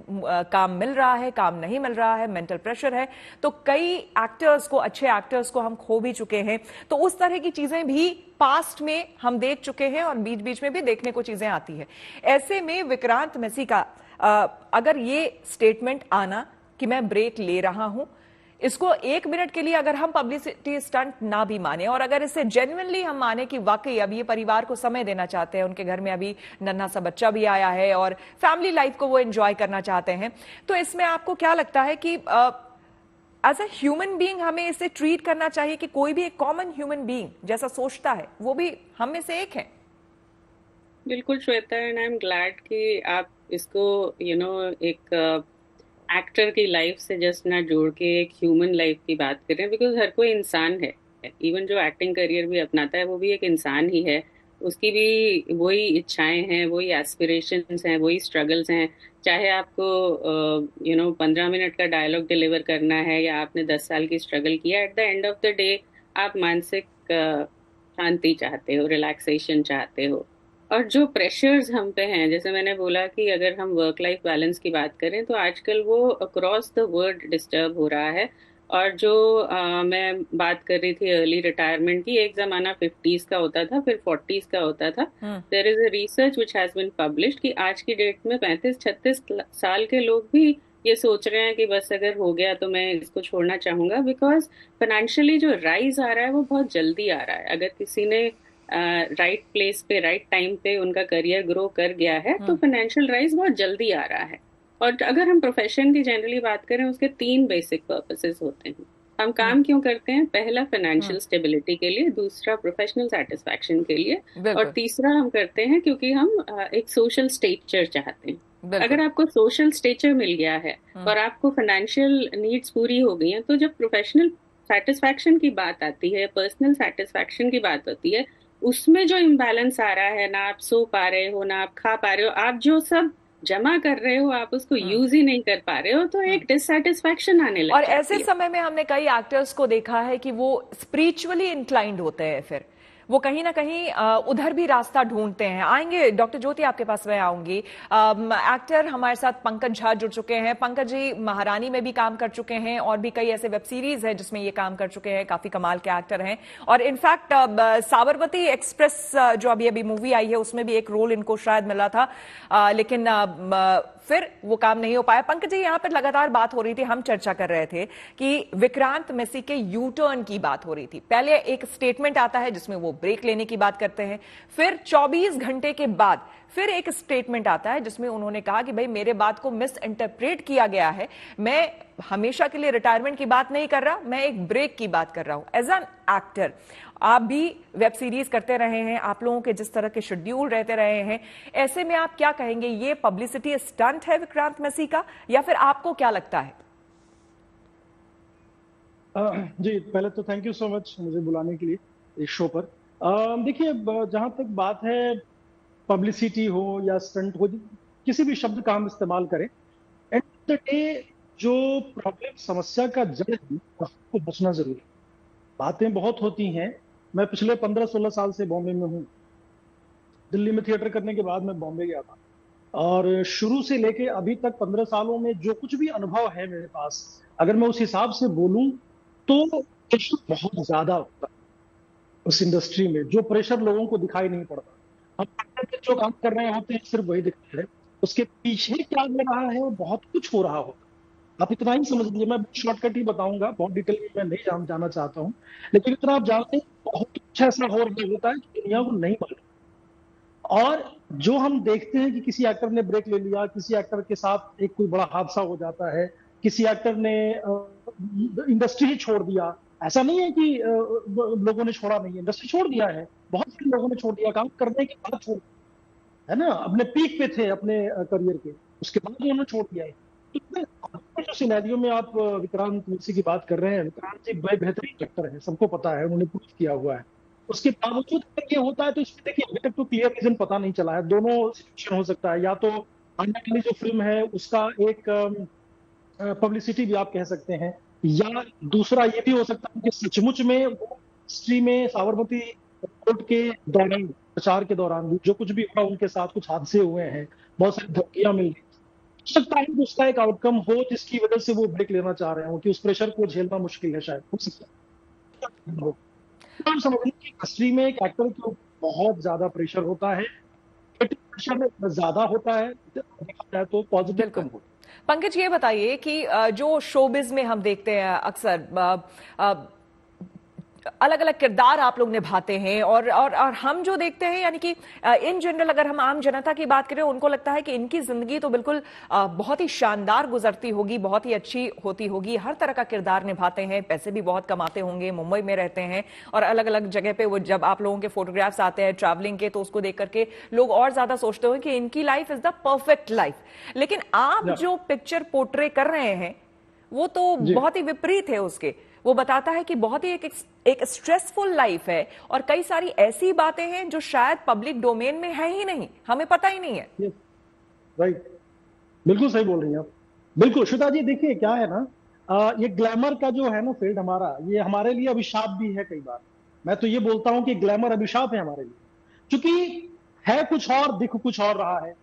काम मिल रहा है, काम नहीं मिल रहा है, मेंटल प्रेशर है, तो कई एक्टर्स को, अच्छे एक्टर्स को हम खो भी चुके हैं। तो उस तरह की चीजें भी पास्ट में हम देख चुके हैं और बीच बीच में भी देखने को चीजें आती है। ऐसे में विक्रांत मैसी का अगर ये स्टेटमेंट आना कि मैं ब्रेक ले रहा हूं, इसको 1 मिनट के लिए अगर हम पब्लिसिटी स्टंट ना भी माने, और अगर इसे जेन्युइनली हम माने कि वाकई अब ये परिवार को समय देना चाहते हैं, उनके घर में अभी नन्हा सा बच्चा भी आया है और फैमिली लाइफ को वो एंजॉय करना चाहते हैं, तो इसमें आपको क्या लगता है कि एज अ ह्यूमन बीइंग हमें इसे ट्रीट करना चाहिए कि कोई भी एक कॉमन ह्यूमन बीइंग जैसा सोचता है वो भी हम में से एक है? बिल्कुल Shweta, and I am glad कि आप इसको एक एक्टर की लाइफ से जस्ट ना जोड़ के एक ह्यूमन लाइफ की बात कर रहे हैं, बिकॉज हर कोई इंसान है। इवन जो एक्टिंग करियर भी अपनाता है वो भी एक इंसान ही है, उसकी भी वही इच्छाएं हैं, वही एस्पिरेशंस हैं, वही स्ट्रगल्स हैं। चाहे आपको 15 मिनट का डायलॉग डिलीवर करना है या आपने 10 साल की स्ट्रगल किया, at the end of the day आप मानसिक शांति चाहते हो, रिलैक्सेशन चाहते हो। और जो प्रेशर्स हम पे हैं, जैसे मैंने बोला कि अगर हम वर्क लाइफ बैलेंस की बात करें तो आजकल वो अक्रॉस द वर्ल्ड डिस्टर्ब हो रहा है। और जो मैं बात कर रही थी अर्ली रिटायरमेंट की, एक जमाना 50s का होता था, फिर 40s का होता था। There is a research which has been published कि आज की डेट में 35-36 साल के लोग भी ये सोच रहे हैं कि बस अगर हो गया तो मैं इसको छोड़ना चाहूंगा, बिकॉज फाइनेंशियली जो राइज आ रहा है वो बहुत जल्दी आ रहा है। अगर किसी ने राइट प्लेस पे राइट टाइम पे उनका करियर ग्रो कर गया है तो फाइनेंशियल राइज बहुत जल्दी आ रहा है। और अगर हम प्रोफेशन की जनरली बात करें, उसके 3 बेसिक पर्पसेस होते हैं। हम काम क्यों करते हैं? पहला फाइनेंशियल स्टेबिलिटी के लिए, दूसरा प्रोफेशनल सेटिस्फैक्शन के लिए, और तीसरा हम करते हैं क्योंकि हम एक सोशल स्टेचर चाहते हैं। अगर आपको सोशल स्टेचर मिल गया है और आपको फाइनेंशियल नीड्स पूरी हो गई हैं, तो जब प्रोफेशनल सेटिस्फैक्शन की बात आती है, पर्सनल सेटिस्फैक्शन की बात होती है, उसमें जो इम्बैलेंस आ रहा है, ना आप सो पा रहे हो, ना आप खा पा रहे हो, आप जो सब जमा कर रहे हो आप उसको यूज ही नहीं कर पा रहे हो, तो एक डिससेटिस्फैक्शन आने लगता है। और ऐसे समय में हमने कई एक्टर्स को देखा है कि वो स्पिरिचुअली इंक्लाइंड होते हैं, फिर वो कहीं ना कहीं उधर भी रास्ता ढूंढते हैं। आएंगे डॉक्टर ज्योति, आपके पास मैं आऊंगी। एक्टर हमारे साथ पंकज झा जुड़ चुके हैं। पंकज जी महारानी में भी काम कर चुके हैं और भी कई ऐसे वेब सीरीज है जिसमें ये काम कर चुके हैं, काफी कमाल के एक्टर हैं। और इनफैक्ट साबरमती एक्सप्रेस जो अभी मूवी आई है उसमें भी एक रोल इनको शायद मिला था, लेकिन फिर वो काम नहीं हो पाया। पंकज जी, यहाँ पर लगातार बात हो रही थी, हम चर्चा कर रहे थे कि विक्रांत मैसी के यू टर्न की बात हो रही थी। पहले एक स्टेटमेंट आता है जिसमें वो ब्रेक लेने की बात करते हैं, फिर 24 घंटे के बाद फिर एक स्टेटमेंट आता है जिसमें उन्होंने कहा कि भाई मेरे बात को मिस इंटरप्रेट किया गया है, मैं हमेशा के लिए रिटायरमेंट की बात नहीं कर रहा, मैं एक ब्रेक की बात कर रहा हूं। एज एन एक्टर आप भी वेब सीरीज करते रहे हैं, आप लोगों के जिस तरह के शेड्यूल रहते रहे हैं, ऐसे में आप क्या कहेंगे, ये पब्लिसिटी स्टंट है विक्रांत मैसी का, या फिर आपको क्या लगता है? जी, पहले तो थैंक यू सो मच मुझे बुलाने के लिए इस शो पर। देखिए, जहां तक बात है पब्लिसिटी हो या स्टंट हो, किसी भी शब्द का हम इस्तेमाल करें, एट द डे जो प्रॉब्लम, समस्या का जड़ है उसको बचना जरूरी। बातें बहुत होती हैं। मैं पिछले 15-16 साल से बॉम्बे में हूँ। दिल्ली में थिएटर करने के बाद मैं बॉम्बे गया था, और शुरू से लेके अभी तक 15 सालों में जो कुछ भी अनुभव है मेरे पास, अगर मैं उस हिसाब से बोलूं तो प्रेशर बहुत ज्यादा होता है उस इंडस्ट्री में। जो प्रेशर लोगों को दिखाई नहीं पड़ता, हम जो काम कर रहे होते हैं सिर्फ वही दिखता है, उसके पीछे क्या हो रहा है वो बहुत कुछ हो रहा होता है। आप इतना ही समझ लीजिए, मैं शॉर्टकट ही बताऊंगा, बहुत डिटेल में मैं नहीं जाना चाहता हूँ, लेकिन इतना आप जानते हैं बहुत कुछ ऐसा हो रहा होता है कि दुनिया को नहीं मालूम। और जो हम देखते हैं कि किसी एक्टर ने ब्रेक ले लिया, किसी एक्टर के साथ एक कोई बड़ा हादसा हो जाता है, किसी एक्टर ने इंडस्ट्री ही छोड़ दिया, ऐसा नहीं है कि लोगों ने छोड़ा नहीं है, इंडस्ट्री छोड़ दिया है, बहुत सारे लोगों ने छोड़ दिया, काम करने के बाद छोड़ दिया, है ना, अपने पीक पे थे अपने करियर के, उसके बाद उन्होंने छोड़ दिया है। तो जो सिनेरियो में आप विक्रांत मैसी की बात कर रहे हैं, विक्रांत जी बड़े बेहतरीन एक्टर हैं, सबको पता है, उन्होंने प्रूव किया हुआ है। उसके बावजूद अगर ये होता है तो इसमें देखिए अभी तक तो क्लियर रीजन पता नहीं चला है। दोनों सिचुएशन हो सकता है, या तो आने वाली जो फिल्म है उसका एक पब्लिसिटी भी आप कह सकते हैं, या दूसरा ये भी हो सकता है कि सचमुच में वो हिस्ट्री में साबरमती कोर्ट के दौरान, प्रचार के दौरान भी जो कुछ भी हुआ उनके साथ कुछ हादसे हुए हैं, बहुत सारी धमकियां मिल गई, हो सकता है कि उसका एक आउटकम हो जिसकी वजह से वो ब्रेक लेना चाह रहे हो, कि उस प्रेशर को झेलना मुश्किल है, शायद हो सकता है। हम समझिए कि हिस्ट्री में एक एक्टर को बहुत ज्यादा प्रेशर होता है, प्रेशर ज्यादा होता है, देखा जाए तो पॉजिटिव कम होता है। पंकज, ये बताइए कि जो शोबिज में हम देखते हैं अक्सर अलग अलग किरदार आप लोग निभाते हैं, और हम जो देखते हैं, यानी कि इन जनरल अगर हम आम जनता की बात करें, उनको लगता है कि इनकी जिंदगी तो बिल्कुल बहुत ही शानदार गुजरती होगी, बहुत ही अच्छी होती होगी, हर तरह का किरदार निभाते हैं, पैसे भी बहुत कमाते होंगे, मुंबई में रहते हैं और अलग अलग जगह पे वो जब आप लोगों के फोटोग्राफ्स आते हैं ट्रैवलिंग के, तो उसको देख करके लोग और ज्यादा सोचते हैं कि इनकी life is the perfect life. लेकिन आप जो पिक्चर पोर्ट्रे कर रहे हैं वो तो बहुत ही विपरीत है उसके। वो बताता है कि बहुत ही एक स्ट्रेसफुल लाइफ है, और कई सारी ऐसी बातें हैं जो शायद पब्लिक डोमेन में है ही नहीं, हमें पता ही नहीं है। राइट, बिल्कुल सही बोल रही हैं आप। बिल्कुल श्वेता जी, देखिए क्या है ना, ये ग्लैमर का जो है ना फील्ड हमारा, ये हमारे लिए अभिशाप भी है कई बार। मैं तो ये बोलता हूं कि ग्लैमर अभिशाप है हमारे लिए, क्योंकि है कुछ और, दिख कुछ और रहा है।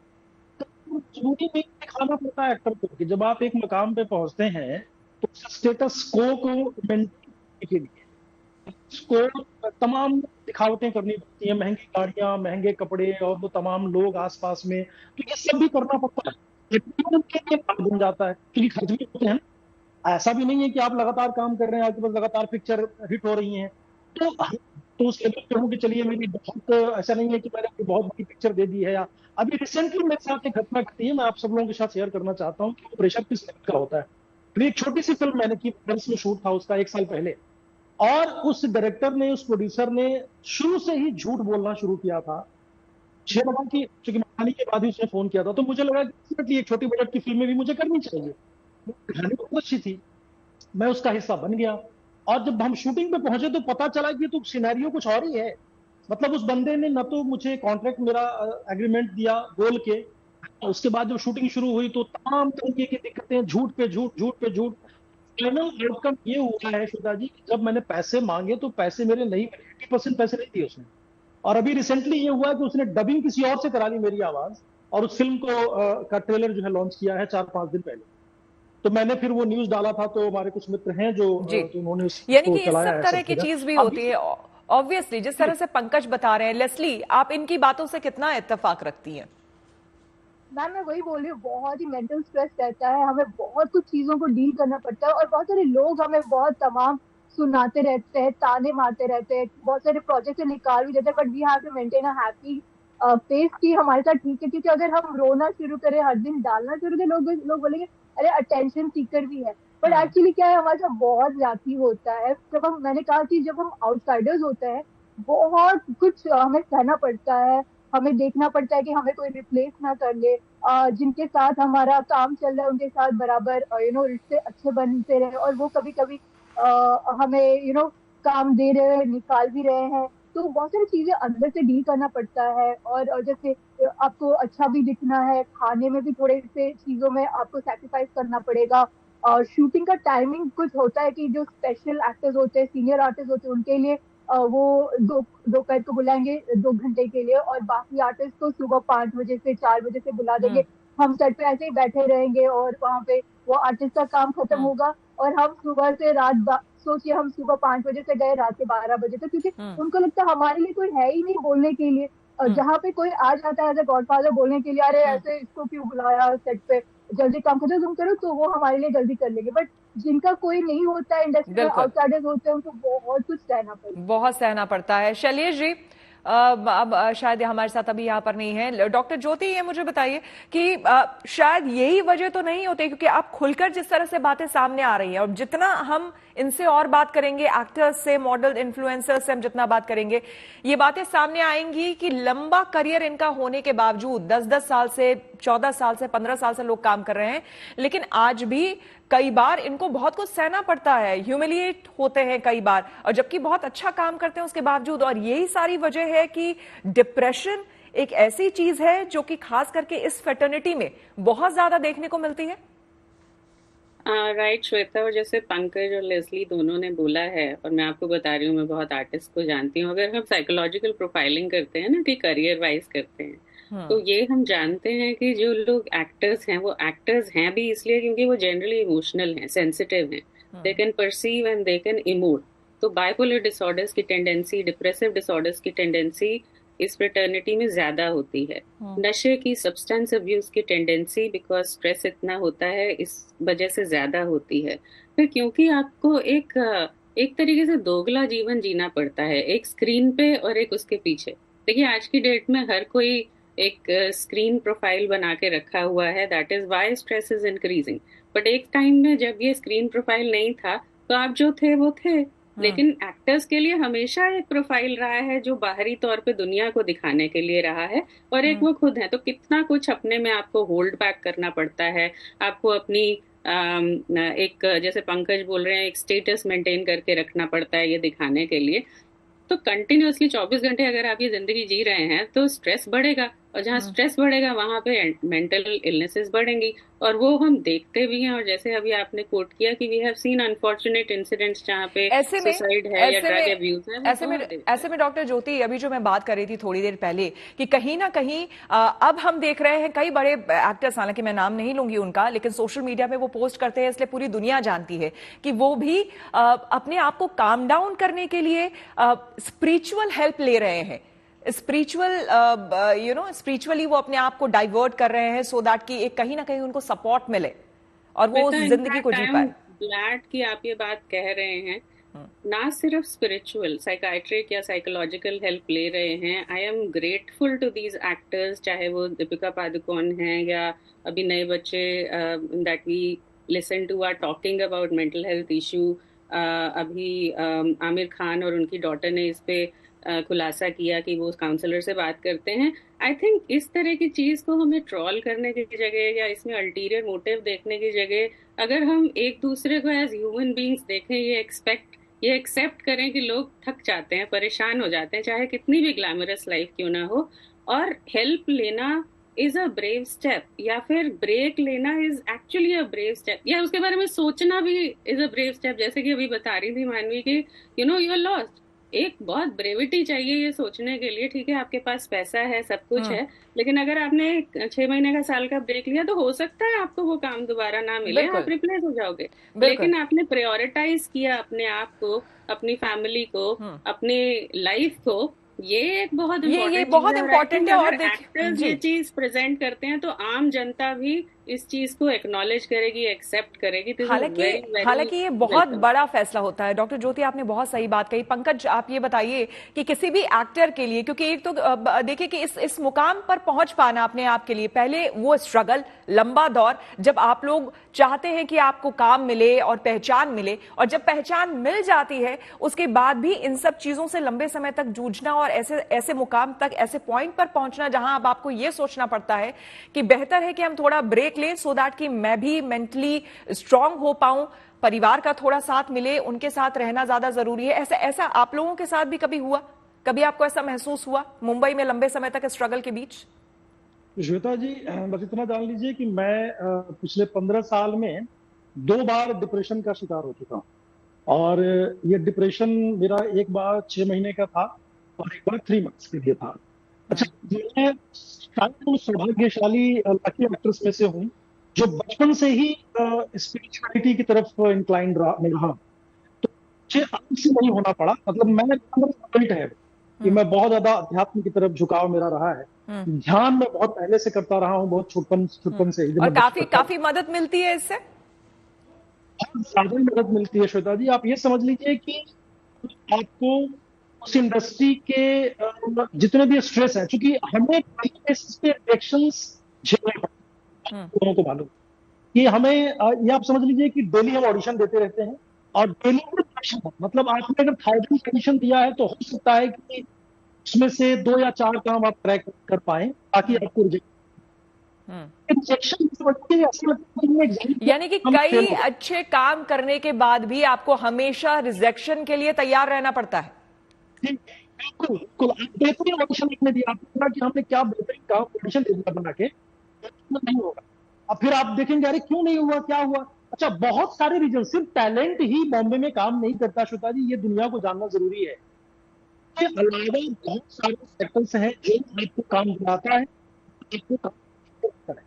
तो जरूरी में दिखाना पड़ता है एक्टर को कि जब आप एक मकाम पे पहुंचते हैं तो स्टेटस को मेंटेन करने के लिए उसको तमाम दिखावटें करनी पड़ती हैं, महंगी गाड़ियां, महंगे कपड़े और वो तमाम लोग आसपास में, तो ये सब भी करना पड़ता है। उनके लिए बन जाता है क्योंकि खर्च भी होते हैं ना। ऐसा भी नहीं है कि आप लगातार काम कर रहे हैं, आपके पास लगातार पिक्चर हिट हो रही हैं, तो उस लेवल पे हूँ कि चलिए मेरी बहुत, ऐसा नहीं है कि मैंने बहुत बड़ी पिक्चर दे दी है। या अभी रिसेंटली मेरे साथ एक घटना घटी है, मैं आप सब लोगों के साथ शेयर करना चाहता हूँ कि वो प्रेशर किस लेवल का होता है। एक छोटी सी फिल्म मैंने की, पेरिस में शूट था उसका 1 साल पहले, और उस डायरेक्टर ने, उस प्रोड्यूसर ने शुरू से ही झूठ बोलना शुरू किया था। 6 नंबर की चूंकि कहानी के बाद ही उसने फोन किया था, तो मुझे लगा कि एक छोटी बजट की फिल्में भी मुझे करनी चाहिए, कहानी बहुत अच्छी थी, मैं उसका हिस्सा बन गया। और जब हम शूटिंग पे पहुंचे तो पता चला कि तो सिनेरियो कुछ और ही है। मतलब उस बंदे ने न तो मुझे कॉन्ट्रैक्ट, मेरा एग्रीमेंट दिया बोल के, उसके बाद जब शूटिंग शुरू हुई तो तमाम तरीके की दिक्कतें, झूठ पे झूठ, झूठ पे झूठ। फाइनल आउटकम ये हुआ है श्वेता जी, जब मैंने पैसे मांगे तो पैसे मेरे नहीं मिले, 80% पैसे नहीं दिए उसने। और अभी रिसेंटली ये हुआ कि उसने डबिंग किसी और से करा ली मेरी आवाज, और उस फिल्म को का ट्रेलर जो है लॉन्च किया है 4-5 दिन पहले। तो मैंने फिर वो न्यूज डाला था, तो हमारे कुछ मित्र हैं जो उन्होंने यानी कि इस सब तरह की चीज भी होती है ऑब्वियसली, जिस तरह से पंकज बता रहे हैं। लेस्ली, आप इनकी बातों से कितना इत्तेफाक रखती हैं? मैम मैं वही बोल रही हूँ, बहुत ही मेंटल स्ट्रेस रहता है, हमें बहुत कुछ चीजों को डील करना पड़ता है, और बहुत सारे लोग हमें बहुत तमाम सुनाते रहते हैं, ताने मारते रहते हैं, बहुत सारे प्रोजेक्ट से निकाल भी देते हैं, but we have to maintain a happy face कि हमारे साथ ठीक है। क्योंकि अगर हम रोना शुरू करें, हर दिन डालना शुरू करें, लोग बोलेंगे अरे अटेंशन सीकर भी है, बट एक्चुअली क्या है, हमारे साथ बहुत ज्यादा होता है। जब हम, मैंने कहा कि जब हम आउटसाइडर्स होते हैं, बहुत कुछ हमें सहना पड़ता है, हमें देखना पड़ता है कि हमें कोई रिप्लेस ना कर ले, जिनके साथ हमारा काम चल रहा है उनके साथ बराबर रिश्ते अच्छे बनते रहे, और वो कभी कभी हमें काम दे रहे हैं, निकाल भी रहे हैं, तो बहुत सारी चीजें अंदर से डील करना पड़ता है। और जैसे आपको अच्छा भी दिखना है, खाने में भी थोड़े से चीजों में आपको सैक्रिफाइस करना पड़ेगा, और शूटिंग का टाइमिंग कुछ होता है कि जो स्पेशल एक्टर्स होते हैं, सीनियर आर्टिस्ट होते हैं, उनके लिए वो दोपहर को बुलाएंगे 2 घंटे के लिए, और बाकी आर्टिस्ट को सुबह 5 बजे से 4 बजे से बुला देंगे। हम सेट पे ऐसे ही बैठे रहेंगे, और वहाँ पे वो आर्टिस्ट का काम खत्म होगा, और हम सुबह से रात, सोचिए हम सुबह 5 बजे से गए रात के 12 बजे तक, क्योंकि उनको लगता है हमारे लिए कोई है ही नहीं बोलने के लिए। जहाँ पे कोई आ जाता है एज ए गॉडफादर बोलने के लिए, अरे ऐसे इसको क्यों बुलाया सेट पे, जल्दी काम करो तुम करो, तो वो हमारे लिए जल्दी कर लेंगे। बट जिनका कोई नहीं होता है, इंडस्ट्री में आउटसाइडर्स होते हैं, उनको बहुत कुछ सहना पड़ता है, बहुत सहना पड़ता है। शैलेश जी, अब शायद हमारे साथ अभी यहाँ पर नहीं है। डॉक्टर ज्योति, ये मुझे बताइए कि शायद यही वजह तो नहीं होती, क्योंकि आप खुलकर जिस तरह से बातें सामने आ रही हैं, और जितना हम इनसे और बात करेंगे, एक्टर्स से, मॉडल, इन्फ्लुएंसर्स से हम जितना बात करेंगे, ये बातें सामने आएंगी कि लंबा करियर इनका होने के बावजूद, 10-10 साल से 14 साल से 15 साल से लोग काम कर रहे हैं, लेकिन आज भी कई बार इनको बहुत कुछ सहना पड़ता है, ह्यूमिलिएट होते हैं कई बार, और जबकि बहुत अच्छा काम करते हैं उसके बावजूद। और यही सारी वजह है कि डिप्रेशन एक ऐसी चीज है जो कि खास करके इस फेटर्निटी में बहुत ज्यादा देखने को मिलती है। राइट श्वेता, और जैसे पंकज और लेस्ली दोनों ने बोला है, और मैं आपको बता रही हूँ, मैं बहुत आर्टिस्ट को जानती हूँ, अगर हम साइकोलॉजिकल प्रोफाइलिंग करते हैं ना कि करियर वाइज करते हैं, तो ये हम जानते हैं कि जो लोग एक्टर्स हैं वो एक्टर्स हैं भी इसलिए क्योंकि वो जनरली इमोशनल हैं, सेंसिटिव हैं, they can perceive and they can emote. तो बाइपोलर डिसऑर्डर्स की टेंडेंसी, डिप्रेसिव डिसऑर्डर्स की टेंडेंसी इस फ्रेटर्निटी में ज्यादा होती है। नशे की, सब्सटेंस अब्यूज की टेंडेंसी, बिकॉज स्ट्रेस इतना होता है, इस वजह से ज्यादा होती है। फिर क्योंकि आपको एक तरीके से दोगला जीवन जीना पड़ता है, एक स्क्रीन पे और एक उसके पीछे। देखिए आज की डेट में हर कोई एक स्क्रीन प्रोफाइल बना के रखा हुआ है, that is why stress is increasing. But एक टाइम में जब ये स्क्रीन प्रोफाइल नहीं था तो आप जो थे वो थे, लेकिन एक्टर्स के लिए हमेशा एक प्रोफाइल रहा है जो बाहरी तौर पे दुनिया को दिखाने के लिए रहा है, और एक वो खुद है। तो कितना कुछ अपने में आपको होल्ड बैक करना पड़ता है, आपको अपनी एक, जैसे पंकज बोल रहे हैं, एक स्टेटस मेंटेन करके रखना पड़ता है ये दिखाने के लिए। तो कंटिन्यूअसली 24 घंटे अगर आप ये जिंदगी जी रहे हैं तो स्ट्रेस बढ़ेगा, और जहाँ स्ट्रेस बढ़ेगा वहां पे मेंटल इलनेसेस बढ़ेंगी, और वो हम देखते भी हैं। और जैसे अभी आपने कोट किया कि we have seen unfortunate incidents जहाँ पे सुसाइड है या ड्रग अब्यूज है। ऐसे में डॉक्टर ज्योति, अभी जो मैं बात कर रही थी थोड़ी देर पहले कि कहीं ना कहीं अब हम देख रहे हैं कई बड़े एक्टर्स, हालांकि मैं नाम नहीं लूंगी उनका, लेकिन सोशल मीडिया पे वो पोस्ट करते हैं, इसलिए पूरी दुनिया जानती है कि वो भी अपने आप को काम डाउन करने के लिए स्पिरिचुअल हेल्प ले रहे हैं, स्पिरिचुअली वो अपने आप को डाइवर्ट कर रहे हैं सो दैट कि एक कहीं ना कहीं उनको सपोर्ट मिले और वो उस जिंदगी को जी पाए। ग्लैड कि आप ये बात कह रहे हैं, ना सिर्फ स्पिरिचुअल, साइकाइट्रिक या साइकोलॉजिकल हेल्प ले रहे हैं। I am grateful to these actors, चाहे वो दीपिका पादुकोण हैं या अभी नए बच्चे that we listen to are talking about mental health issue. अभी आमिर खान और उनकी डॉटर ने इस पे खुलासा किया कि वो काउंसलर से बात करते हैं। आई थिंक इस तरह की चीज को हमें ट्रोल करने की जगह या इसमें अल्टीरियर मोटिव देखने की जगह अगर हम एक दूसरे को एज ह्यूमन बींग्स देखें, ये एक्सेप्ट करें कि लोग थक जाते हैं, परेशान हो जाते हैं, चाहे कितनी भी ग्लैमरस लाइफ क्यों ना हो, और हेल्प लेना इज अ ब्रेव स्टेप, या फिर ब्रेक लेना is actually a brave step, या उसके बारे में सोचना भी इज अ ब्रेव स्टेप। जैसे कि अभी बता रही थी मानवी की यू आर लॉस्ट, एक बहुत ब्रेविटी चाहिए ये सोचने के लिए। ठीक है, आपके पास पैसा है, सब कुछ है, लेकिन अगर आपने 6 महीने का, साल का ब्रेक लिया तो हो सकता है आपको वो काम दोबारा ना मिले, आप रिप्लेस हो जाओगे। लेकिन आपने प्रायोरिटाइज किया अपने आप को, अपनी फैमिली को, अपनी लाइफ को, ये एक बहुत इम्पोर्टेंट है। और एक्टर्स ये चीज प्रेजेंट करते हैं तो आम जनता भी इस चीज को एक्नॉलेज करेगी, एक्सेप्ट करेगी। हालांकि ये बहुत बड़ा फैसला होता है। डॉक्टर ज्योति, आपने बहुत सही बात कही। पंकज, आप ये बताइए कि किसी भी एक्टर के लिए, क्योंकि एक तो देखिए कि इस मुकाम पर पहुंच पाना अपने आप के लिए पहले वो स्ट्रगल, लंबा दौर, जब आप लोग चाहते हैं कि आपको काम मिले और पहचान मिले, और जब पहचान मिल जाती है उसके बाद भी इन सब चीजों से लंबे समय तक जूझना और ऐसे मुकाम तक, ऐसे पॉइंट पर पहुंचना जहां अब आपको ये सोचना पड़ता है कि बेहतर है कि हम थोड़ा ब्रेक लें सो दैट कि मैं भी मेंटली स्ट्रांग हो पाऊं, परिवार का थोड़ा साथ मिले, उनके साथ रहना ज्यादा जरूरी है। ऐसा आप लोगों के साथ भी कभी हुआ? कभी आपको ऐसा महसूस हुआ मुंबई में लंबे समय तक स्ट्रगल के बीच? श्वेता जी, बस इतना जान लीजिए कि मैं पिछले 15 साल में 2 बार डिप्रेशन का शिकार हो चुका हूँ, और ये डिप्रेशन मेरा एक बार 6 महीने का था और एक बार 3 मंथ्स के लिए था। अच्छा, मैं शायद सौभाग्यशाली लकी एक्ट्रेस में से हूँ जो बचपन से ही स्पिरिचुअलिटी की तरफ इंक्लाइंड रहा, तो मुझे अलग से नहीं होना पड़ा। मतलब मैं है कि मैं बहुत ज्यादा अध्यात्म की तरफ झुकाव मेरा रहा है। ध्यान मैं बहुत पहले से करता रहा हूँ, बहुत छुटपन से। और काफी मदद मिलती है इससे, बहुत ज्यादा मदद मिलती है श्वेता जी। आप ये समझ लीजिए कि आपको उस इंडस्ट्री के जितने भी स्ट्रेस है, क्योंकि हमें कई केसेस पे रिएक्शंस झेलने पड़ते हैं, लोगों को मालूम कि हमें ये आप समझ लीजिए कि डेली हम ऑडिशन देते रहते हैं, और डेली में मतलब आपने अगर 1000 ऑडिशन दिया है तो हो सकता है कि उसमें से 2 या 4 काम आप क्रैक कर पाए, ताकि आपको रिजेक्ट। इंजेक्शन यानी कि कई अच्छे काम करने के बाद भी आपको हमेशा रिजेक्शन के लिए तैयार रहना पड़ता है। बिल्कुल बिल्कुल, आप बेहतरीन ऑडिशन लिखने दिया, आपने कि हमने क्या बेहतरीन काम ऑडिशन दे दिया बना के, नहीं होगा। अब फिर आप देखेंगे अरे क्यों नहीं हुआ, क्या हुआ। अच्छा, बहुत सारे रीजन, सिर्फ टैलेंट ही बॉम्बे में काम नहीं करता श्वेता जी, ये दुनिया को जानना जरूरी है। इसके अलावा बहुत सारे सेक्टर्स हैं जो आपको काम दिलाता है, आपको काम करता है।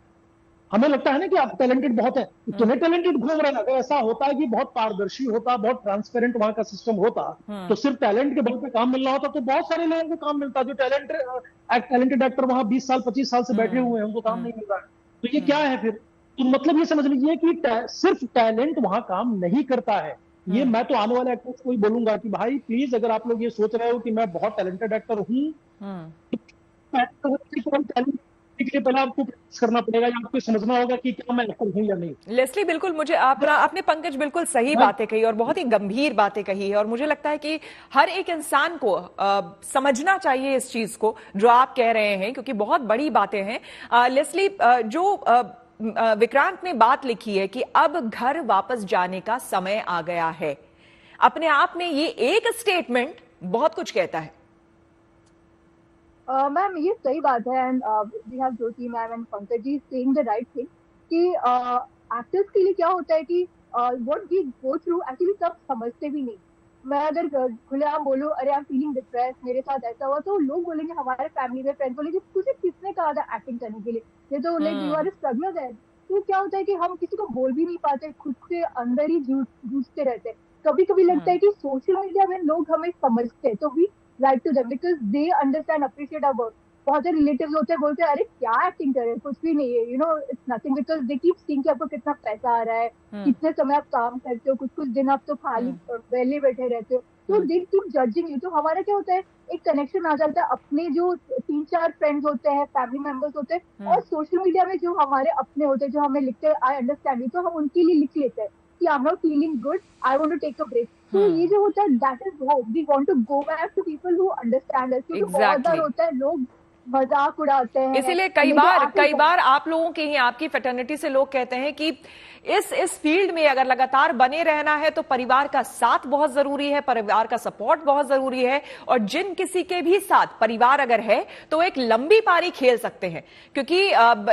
हमें लगता है ना कि आप टैलेंटेड बहुत है, इतने टैलेंटेड घूम रहे हैं। अगर ऐसा होता है कि बहुत पारदर्शी होता, बहुत ट्रांसपेरेंट वहां का सिस्टम होता, तो सिर्फ टैलेंट के बल पे काम मिल रहा होता तो बहुत सारे लोगों को काम मिलता। जो टैलेंटेड एक्टर वहां 20 साल 25 साल से बैठे हुए हैं, उनको काम नहीं मिल रहा है। तो ये क्या है फिर? तो मतलब ये समझ लीजिए कि सिर्फ टैलेंट वहां काम नहीं करता है। ये मैं तो आने वाले एक्टर्स को ही बोलूंगा कि भाई प्लीज, अगर आप लोग ये सोच रहे हो कि मैं बहुत टैलेंटेड एक्टर हूँ, पहले आपको प्रैक्टिस करना पड़ेगा, या आपको समझना होगा कि क्या मैं एक्टर हूं या नहीं। लेस्ली, बिल्कुल मुझे आपने पंकज बिल्कुल सही बातें कही और बहुत ही गंभीर बातें कही है, और मुझे लगता है कि हर एक इंसान को समझना चाहिए इस चीज को जो आप कह रहे हैं, क्योंकि बहुत बड़ी बातें हैं। लेस्ली, जो विक्रांत ने बात लिखी है कि अब घर वापस जाने का समय आ गया है, अपने आप में ये एक स्टेटमेंट बहुत कुछ कहता है। मैम, ये सही बात है, and we have Jyoti ma'am and Pankaj ji saying the right thing कि एक्टर्स के लिए क्या होता है कि what we go through actually सब समझते भी नहीं। मैं अगर खुलेआम बोलूं अरे आई एम फीलिंग डिप्रेस, मेरे साथ ऐसा हुआ, तो लोग बोलेंगे, हमारे फैमिली में फ्रेंड्स बोलेंगे तुझे किसने कहा था एक्टिंग करने के लिए, ये तो like you are a struggler है। तो क्या होता है कि हम किसी को बोल भी नहीं पाते, खुद के अंदर ही जूझते रहते हैं। कभी कभी लगता है कि सोशल मीडिया में लोग हमें समझते हैं, तो we write to them because they understand, appreciate our work. बहुत सारे रिलेटिव्स होते हैं, बोलते हैं अरे क्या एक्टिंग कर रहे हैं, कुछ भी नहीं है, you know it's nothing, because they keep seeing कि आपको कितना पैसा आ रहा है, कितने समय आप काम करते हो, कुछ कुछ दिन आप तो खाली वेले बैठे रहते हो, तो दे कीप जजिंग यू। तो हमारा क्या होता है, एक कनेक्शन आ जाता है अपने जो 3-4 फ्रेंड्स होते हैं, फैमिली मेंबर्स होते हैं, और सोशल मीडिया में जो हमारे अपने होते हैं, जो हमें लिखते हैं आई अंडरस्टैंड यू, तो हम उनके लिए लिख लेते हैं कि I am not feeling good, I want to take a break. तो ये जो होता है, that is how we want to go back to people who understand us. क्योंकि बहुत बार होता है लोग मजाक उड़ाते हैं, इसीलिए कई बार आप लोगों के ही, आपकी फ्रेटर्निटी से लोग कहते हैं कि इस फील्ड में अगर लगातार बने रहना है तो परिवार का साथ बहुत जरूरी है, परिवार का सपोर्ट बहुत जरूरी है, और जिन किसी के भी साथ परिवार अगर है तो एक लंबी पारी खेल सकते हैं, क्योंकि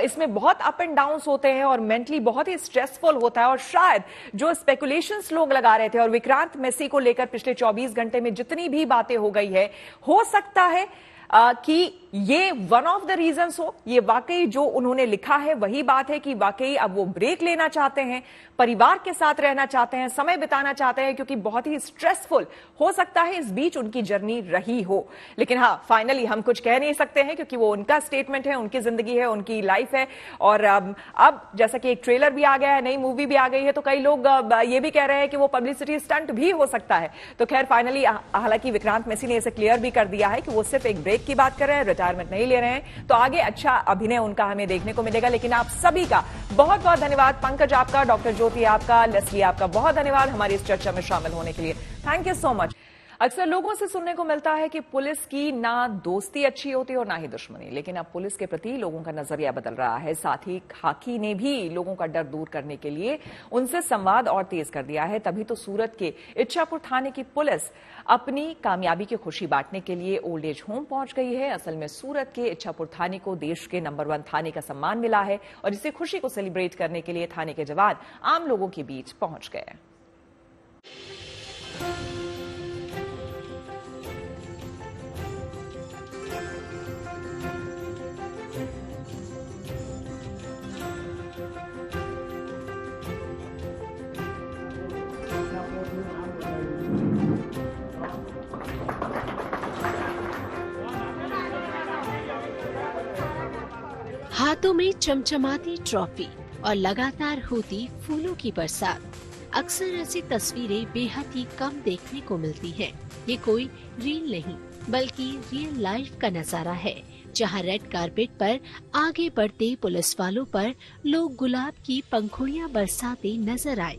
इसमें बहुत अप एंड डाउन होते हैं और मेंटली बहुत ही स्ट्रेसफुल होता है। और शायद जो स्पेकुलेशंस लोग लगा रहे थे, और विक्रांत मैसी को लेकर पिछले 24 घंटे में जितनी भी बातें हो गई है, हो सकता है कि ये वन ऑफ द रीजंस हो। ये वाकई जो उन्होंने लिखा है वही बात है कि वाकई अब वो ब्रेक लेना चाहते हैं, परिवार के साथ रहना चाहते हैं, समय बिताना चाहते हैं, क्योंकि बहुत ही स्ट्रेसफुल हो सकता है इस बीच उनकी जर्नी रही हो। लेकिन हाँ, फाइनली हम कुछ कह नहीं सकते हैं, क्योंकि वो उनका स्टेटमेंट है, उनकी जिंदगी है, उनकी लाइफ है। और अब जैसा कि एक ट्रेलर भी आ गया है, नई मूवी भी आ गई है, तो कई लोग ये भी कह रहे हैं कि वो पब्लिसिटी स्टंट भी हो सकता है। तो खैर फाइनली, हालांकि विक्रांत मैसी ने इसे क्लियर भी कर दिया है कि वो सिर्फ एक ब्रेक की बात कर रहे हैं, रिटायरमेंट नहीं ले रहे हैं। तो आगे अच्छा अभिनय उनका हमें देखने को मिलेगा। लेकिन आप सभी का बहुत बहुत धन्यवाद, पंकज आपका, डॉक्टर ज्योति आपका, लेस्ली आपका बहुत धन्यवाद हमारी इस चर्चा में शामिल होने के लिए। Thank you so much. अक्सर लोगों से सुनने को मिलता है कि पुलिस की ना दोस्ती अच्छी होती और ना ही दुश्मनी, लेकिन अब पुलिस के प्रति लोगों का नजरिया बदल रहा है। साथ ही खाकी ने भी लोगों का डर दूर करने के लिए उनसे संवाद और तेज कर दिया है। तभी तो सूरत के इच्छापुर थाने की पुलिस अपनी कामयाबी की खुशी बांटने के लिए ओल्ड एज होम पहुंच गई है। असल में सूरत के इच्छापुर थाने को देश के नंबर 1 थाने का सम्मान मिला है, और इसी खुशी को सेलिब्रेट करने के लिए थाने के जवान आम लोगों के बीच पहुंच गए। हाथों में चमचमाती ट्रॉफी और लगातार होती फूलों की बरसात। अक्सर ऐसी तस्वीरें बेहद ही कम देखने को मिलती हैं। ये कोई रील नहीं बल्कि रियल लाइफ का नजारा है, जहां रेड कारपेट पर आगे बढ़ते पुलिस वालों पर लोग गुलाब की पंखुड़ियां बरसाते नजर आए।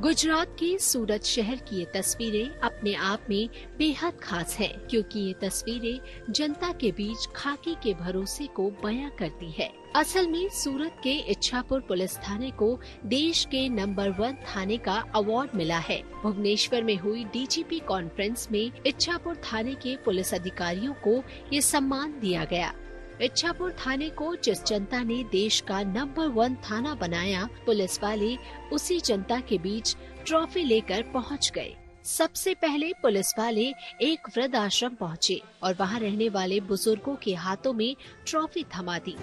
गुजरात के सूरत शहर की ये तस्वीरें अपने आप में बेहद खास है, क्योंकि ये तस्वीरें जनता के बीच खाकी के भरोसे को बयां करती है। असल में सूरत के इच्छापुर पुलिस थाने को देश के नंबर 1 थाने का अवार्ड मिला है। भुवनेश्वर में हुई डीजीपी कॉन्फ्रेंस में इच्छापुर थाने के पुलिस अधिकारियों को ये सम्मान दिया गया। इच्छापुर थाने को जिस जनता ने देश का नंबर 1 थाना बनाया, पुलिस वाले उसी जनता के बीच ट्रॉफी लेकर पहुंच गए। सबसे पहले पुलिस वाले एक वृद्ध आश्रम पहुंचे और वहां रहने वाले बुजुर्गों के हाथों में ट्रॉफी थमा दी।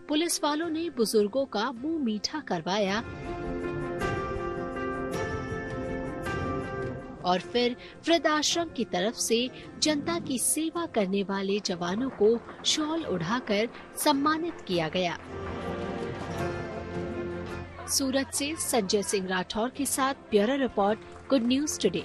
पुलिस वालों ने बुजुर्गों का मुंह मीठा करवाया और फिर वृद्धाश्रम की तरफ से जनता की सेवा करने वाले जवानों को शॉल उड़ाकर सम्मानित किया गया। सूरत से संजय सिंह राठौर के साथ bureau report, good news today.